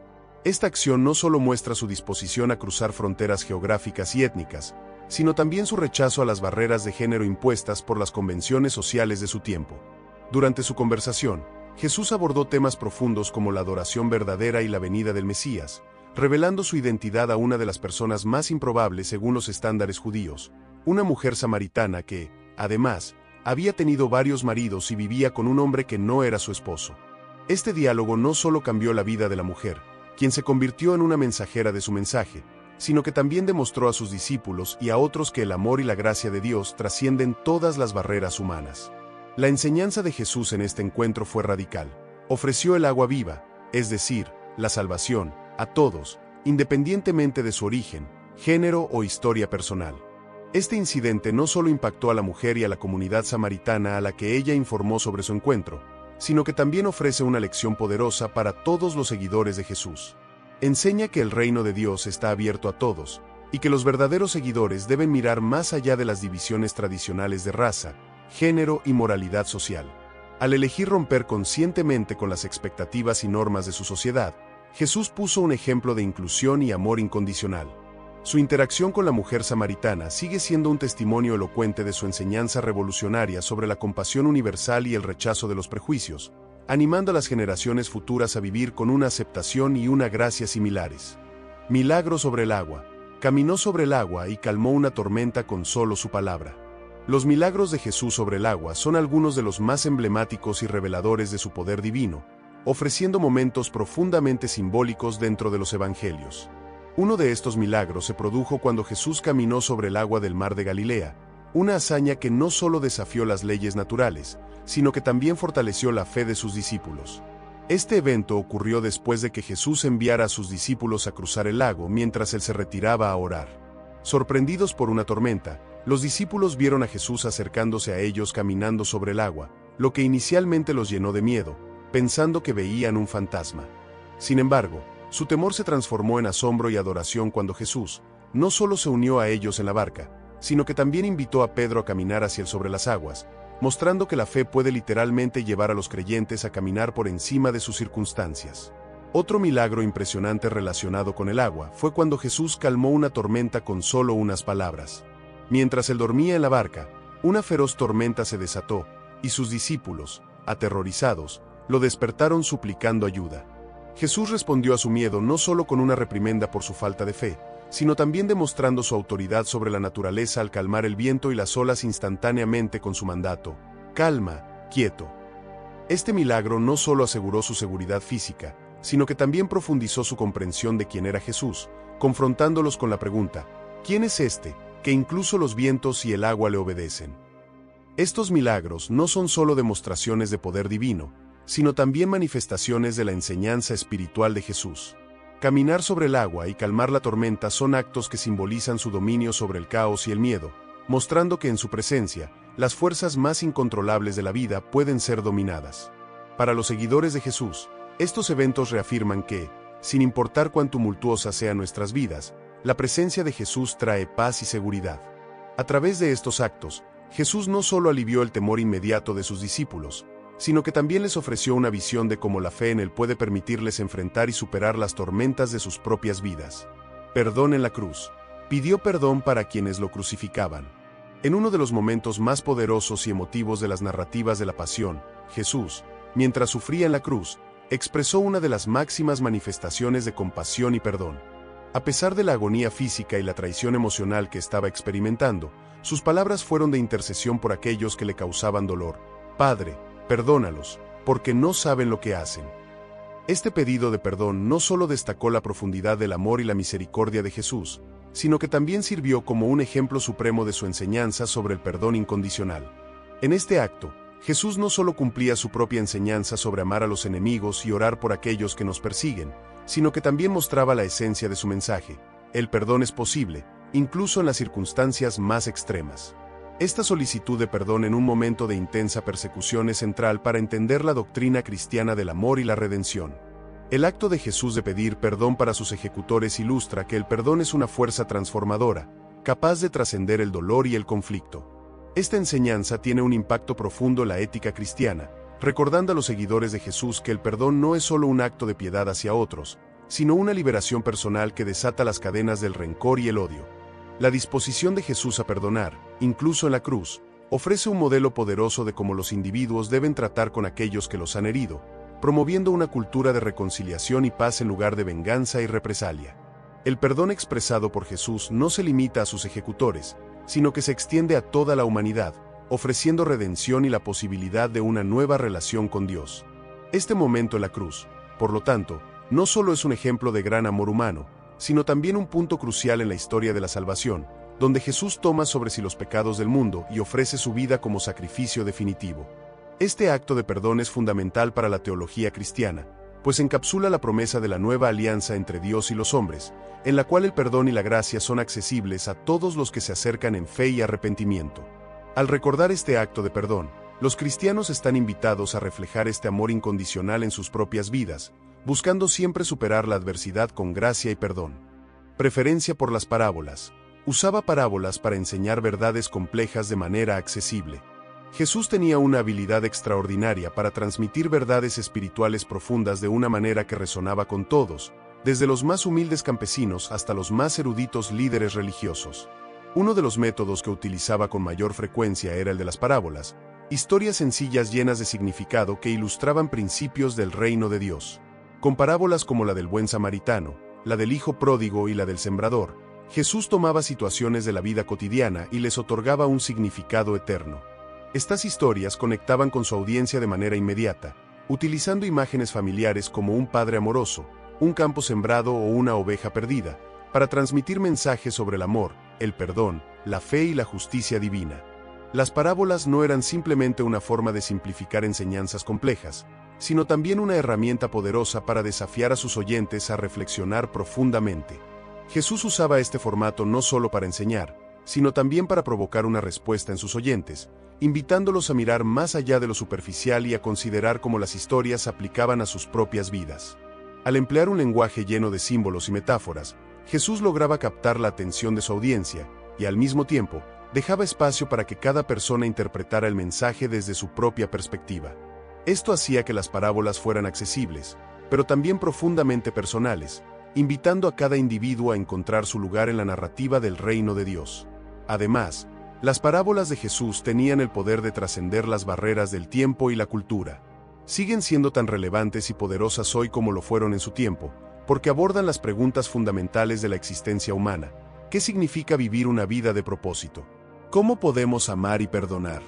Esta acción no solo muestra su disposición a cruzar fronteras geográficas y étnicas, sino también su rechazo a las barreras de género impuestas por las convenciones sociales de su tiempo. Durante su conversación, Jesús abordó temas profundos como la adoración verdadera y la venida del Mesías, revelando su identidad a una de las personas más improbables según los estándares judíos, una mujer samaritana que, además, había tenido varios maridos y vivía con un hombre que no era su esposo. Este diálogo no solo cambió la vida de la mujer, quien se convirtió en una mensajera de su mensaje, sino que también demostró a sus discípulos y a otros que el amor y la gracia de Dios trascienden todas las barreras humanas. La enseñanza de Jesús en este encuentro fue radical. Ofreció el agua viva, es decir, la salvación, a todos, independientemente de su origen, género o historia personal. Este incidente no solo impactó a la mujer y a la comunidad samaritana a la que ella informó sobre su encuentro, sino que también ofrece una lección poderosa para todos los seguidores de Jesús. Enseña que el reino de Dios está abierto a todos, y que los verdaderos seguidores deben mirar más allá de las divisiones tradicionales de raza, género y moralidad social. Al elegir romper conscientemente con las expectativas y normas de su sociedad, Jesús puso un ejemplo de inclusión y amor incondicional. Su interacción con la mujer samaritana sigue siendo un testimonio elocuente de su enseñanza revolucionaria sobre la compasión universal y el rechazo de los prejuicios, animando a las generaciones futuras a vivir con una aceptación y una gracia similares. Milagro sobre el agua. Caminó sobre el agua y calmó una tormenta con solo su palabra. Los milagros de Jesús sobre el agua son algunos de los más emblemáticos y reveladores de su poder divino, ofreciendo momentos profundamente simbólicos dentro de los evangelios. Uno de estos milagros se produjo cuando Jesús caminó sobre el agua del mar de Galilea, una hazaña que no solo desafió las leyes naturales, sino que también fortaleció la fe de sus discípulos. Este evento ocurrió después de que Jesús enviara a sus discípulos a cruzar el lago mientras él se retiraba a orar. Sorprendidos por una tormenta, los discípulos vieron a Jesús acercándose a ellos caminando sobre el agua, lo que inicialmente los llenó de miedo, pensando que veían un fantasma. Sin embargo, su temor se transformó en asombro y adoración cuando Jesús no solo se unió a ellos en la barca, sino que también invitó a Pedro a caminar hacia él sobre las aguas, mostrando que la fe puede literalmente llevar a los creyentes a caminar por encima de sus circunstancias. Otro milagro impresionante relacionado con el agua fue cuando Jesús calmó una tormenta con solo unas palabras. Mientras él dormía en la barca, una feroz tormenta se desató, y sus discípulos, aterrorizados, lo despertaron suplicando ayuda. Jesús respondió a su miedo no solo con una reprimenda por su falta de fe, sino también demostrando su autoridad sobre la naturaleza al calmar el viento y las olas instantáneamente con su mandato: calma, quieto. Este milagro no solo aseguró su seguridad física, sino que también profundizó su comprensión de quién era Jesús, confrontándolos con la pregunta: ¿quién es este, que incluso los vientos y el agua le obedecen? Estos milagros no son solo demostraciones de poder divino, sino también manifestaciones de la enseñanza espiritual de Jesús. Caminar sobre el agua y calmar la tormenta son actos que simbolizan su dominio sobre el caos y el miedo, mostrando que en su presencia, las fuerzas más incontrolables de la vida pueden ser dominadas. Para los seguidores de Jesús, estos eventos reafirman que, sin importar cuán tumultuosas sean nuestras vidas, la presencia de Jesús trae paz y seguridad. A través de estos actos, Jesús no solo alivió el temor inmediato de sus discípulos, sino que también les ofreció una visión de cómo la fe en Él puede permitirles enfrentar y superar las tormentas de sus propias vidas. Perdón en la cruz. Pidió perdón para quienes lo crucificaban. En uno de los momentos más poderosos y emotivos de las narrativas de la pasión, Jesús, mientras sufría en la cruz, expresó una de las máximas manifestaciones de compasión y perdón. A pesar de la agonía física y la traición emocional que estaba experimentando, sus palabras fueron de intercesión por aquellos que le causaban dolor. Padre, perdónalos, porque no saben lo que hacen. Este pedido de perdón no solo destacó la profundidad del amor y la misericordia de Jesús, sino que también sirvió como un ejemplo supremo de su enseñanza sobre el perdón incondicional. En este acto, Jesús no solo cumplía su propia enseñanza sobre amar a los enemigos y orar por aquellos que nos persiguen, sino que también mostraba la esencia de su mensaje: el perdón es posible, incluso en las circunstancias más extremas. Esta solicitud de perdón en un momento de intensa persecución es central para entender la doctrina cristiana del amor y la redención. El acto de Jesús de pedir perdón para sus ejecutores ilustra que el perdón es una fuerza transformadora, capaz de trascender el dolor y el conflicto. Esta enseñanza tiene un impacto profundo en la ética cristiana, recordando a los seguidores de Jesús que el perdón no es solo un acto de piedad hacia otros, sino una liberación personal que desata las cadenas del rencor y el odio. La disposición de Jesús a perdonar, incluso en la cruz, ofrece un modelo poderoso de cómo los individuos deben tratar con aquellos que los han herido, promoviendo una cultura de reconciliación y paz en lugar de venganza y represalia. El perdón expresado por Jesús no se limita a sus ejecutores, sino que se extiende a toda la humanidad, ofreciendo redención y la posibilidad de una nueva relación con Dios. Este momento en la cruz, por lo tanto, no solo es un ejemplo de gran amor humano, sino también un punto crucial en la historia de la salvación, donde Jesús toma sobre sí los pecados del mundo y ofrece su vida como sacrificio definitivo. Este acto de perdón es fundamental para la teología cristiana, pues encapsula la promesa de la nueva alianza entre Dios y los hombres, en la cual el perdón y la gracia son accesibles a todos los que se acercan en fe y arrepentimiento. Al recordar este acto de perdón, los cristianos están invitados a reflejar este amor incondicional en sus propias vidas, buscando siempre superar la adversidad con gracia y perdón. Preferencia por las parábolas. Usaba parábolas para enseñar verdades complejas de manera accesible. Jesús tenía una habilidad extraordinaria para transmitir verdades espirituales profundas de una manera que resonaba con todos, desde los más humildes campesinos hasta los más eruditos líderes religiosos. Uno de los métodos que utilizaba con mayor frecuencia era el de las parábolas, historias sencillas llenas de significado que ilustraban principios del reino de Dios. Con parábolas como la del buen samaritano, la del hijo pródigo y la del sembrador, Jesús tomaba situaciones de la vida cotidiana y les otorgaba un significado eterno. Estas historias conectaban con su audiencia de manera inmediata, utilizando imágenes familiares como un padre amoroso, un campo sembrado o una oveja perdida, para transmitir mensajes sobre el amor, el perdón, la fe y la justicia divina. Las parábolas no eran simplemente una forma de simplificar enseñanzas complejas, sino también una herramienta poderosa para desafiar a sus oyentes a reflexionar profundamente. Jesús usaba este formato no solo para enseñar, sino también para provocar una respuesta en sus oyentes, invitándolos a mirar más allá de lo superficial y a considerar cómo las historias aplicaban a sus propias vidas. Al emplear un lenguaje lleno de símbolos y metáforas, Jesús lograba captar la atención de su audiencia y, al mismo tiempo, dejaba espacio para que cada persona interpretara el mensaje desde su propia perspectiva. Esto hacía que las parábolas fueran accesibles, pero también profundamente personales, invitando a cada individuo a encontrar su lugar en la narrativa del reino de Dios. Además, las parábolas de Jesús tenían el poder de trascender las barreras del tiempo y la cultura. Siguen siendo tan relevantes y poderosas hoy como lo fueron en su tiempo, porque abordan las preguntas fundamentales de la existencia humana. ¿Qué significa vivir una vida de propósito? ¿Cómo podemos amar y perdonar?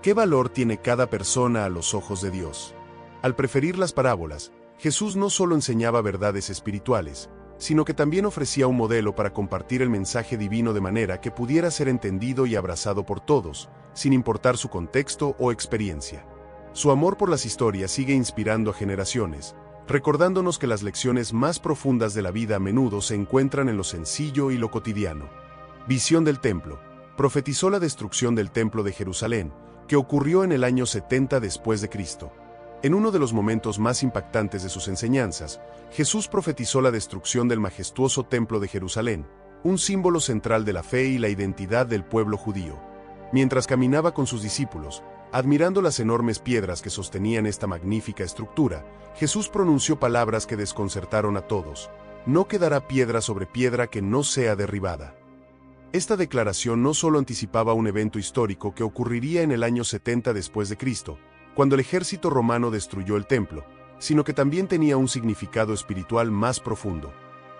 ¿Qué valor tiene cada persona a los ojos de Dios? Al preferir las parábolas, Jesús no solo enseñaba verdades espirituales, sino que también ofrecía un modelo para compartir el mensaje divino de manera que pudiera ser entendido y abrazado por todos, sin importar su contexto o experiencia. Su amor por las historias sigue inspirando a generaciones, recordándonos que las lecciones más profundas de la vida a menudo se encuentran en lo sencillo y lo cotidiano. Visión del templo. Profetizó la destrucción del templo de Jerusalén, que ocurrió en el año 70 después de Cristo. En uno de los momentos más impactantes de sus enseñanzas, Jesús profetizó la destrucción del majestuoso templo de Jerusalén, un símbolo central de la fe y la identidad del pueblo judío. Mientras caminaba con sus discípulos, admirando las enormes piedras que sostenían esta magnífica estructura, Jesús pronunció palabras que desconcertaron a todos: no quedará piedra sobre piedra que no sea derribada. Esta declaración no solo anticipaba un evento histórico que ocurriría en el año 70 después de Cristo, cuando el ejército romano destruyó el templo, sino que también tenía un significado espiritual más profundo.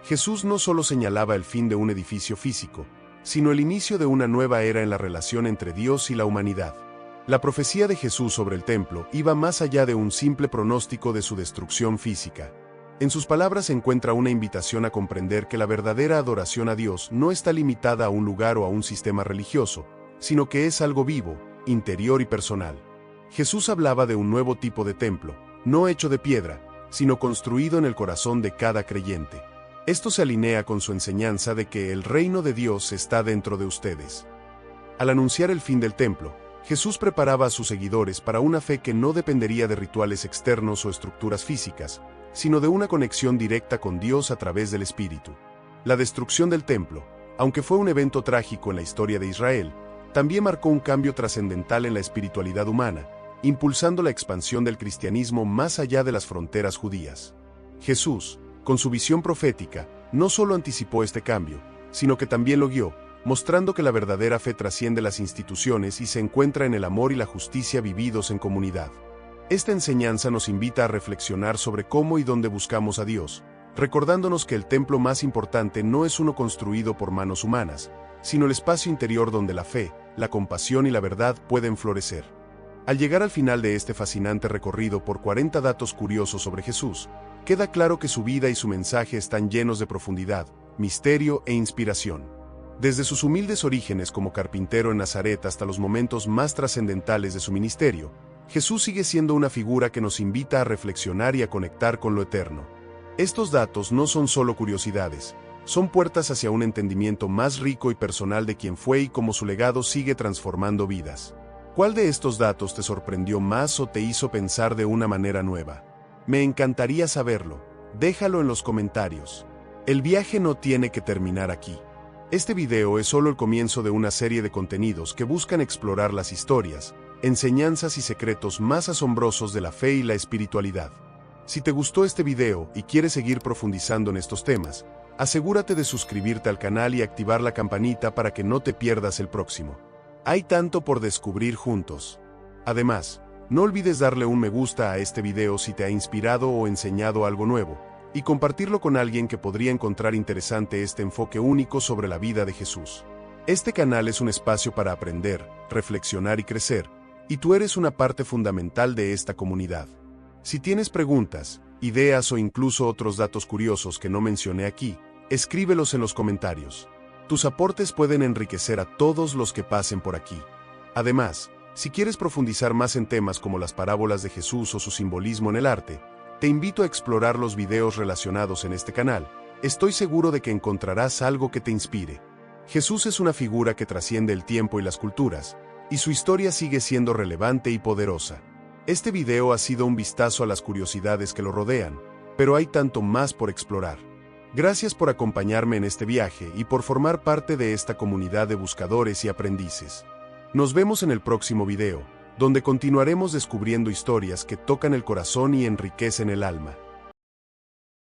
Jesús no solo señalaba el fin de un edificio físico, sino el inicio de una nueva era en la relación entre Dios y la humanidad. La profecía de Jesús sobre el templo iba más allá de un simple pronóstico de su destrucción física. En sus palabras se encuentra una invitación a comprender que la verdadera adoración a Dios no está limitada a un lugar o a un sistema religioso, sino que es algo vivo, interior y personal. Jesús hablaba de un nuevo tipo de templo, no hecho de piedra, sino construido en el corazón de cada creyente. Esto se alinea con su enseñanza de que el reino de Dios está dentro de ustedes. Al anunciar el fin del templo, Jesús preparaba a sus seguidores para una fe que no dependería de rituales externos o estructuras físicas, sino de una conexión directa con Dios a través del Espíritu. La destrucción del templo, aunque fue un evento trágico en la historia de Israel, también marcó un cambio trascendental en la espiritualidad humana, impulsando la expansión del cristianismo más allá de las fronteras judías. Jesús, con su visión profética, no solo anticipó este cambio, sino que también lo guió, mostrando que la verdadera fe trasciende las instituciones y se encuentra en el amor y la justicia vividos en comunidad. Esta enseñanza nos invita a reflexionar sobre cómo y dónde buscamos a Dios, recordándonos que el templo más importante no es uno construido por manos humanas, sino el espacio interior donde la fe, la compasión y la verdad pueden florecer. Al llegar al final de este fascinante recorrido por 40 datos curiosos sobre Jesús, queda claro que su vida y su mensaje están llenos de profundidad, misterio e inspiración. Desde sus humildes orígenes como carpintero en Nazaret hasta los momentos más trascendentales de su ministerio, Jesús sigue siendo una figura que nos invita a reflexionar y a conectar con lo eterno. Estos datos no son solo curiosidades, son puertas hacia un entendimiento más rico y personal de quién fue y cómo su legado sigue transformando vidas. ¿Cuál de estos datos te sorprendió más o te hizo pensar de una manera nueva? Me encantaría saberlo. Déjalo en los comentarios. El viaje no tiene que terminar aquí. Este video es solo el comienzo de una serie de contenidos que buscan explorar las historias, enseñanzas y secretos más asombrosos de la fe y la espiritualidad. Si te gustó este video y quieres seguir profundizando en estos temas, asegúrate de suscribirte al canal y activar la campanita para que no te pierdas el próximo. Hay tanto por descubrir juntos. Además, no olvides darle un me gusta a este video si te ha inspirado o enseñado algo nuevo, y compartirlo con alguien que podría encontrar interesante este enfoque único sobre la vida de Jesús. Este canal es un espacio para aprender, reflexionar y crecer, y tú eres una parte fundamental de esta comunidad. Si tienes preguntas, ideas o incluso otros datos curiosos que no mencioné aquí, escríbelos en los comentarios. Tus aportes pueden enriquecer a todos los que pasen por aquí. Además, si quieres profundizar más en temas como las parábolas de Jesús o su simbolismo en el arte, te invito a explorar los videos relacionados en este canal. Estoy seguro de que encontrarás algo que te inspire. Jesús es una figura que trasciende el tiempo y las culturas, y su historia sigue siendo relevante y poderosa. Este video ha sido un vistazo a las curiosidades que lo rodean, pero hay tanto más por explorar. Gracias por acompañarme en este viaje y por formar parte de esta comunidad de buscadores y aprendices. Nos vemos en el próximo video, donde continuaremos descubriendo historias que tocan el corazón y enriquecen el alma.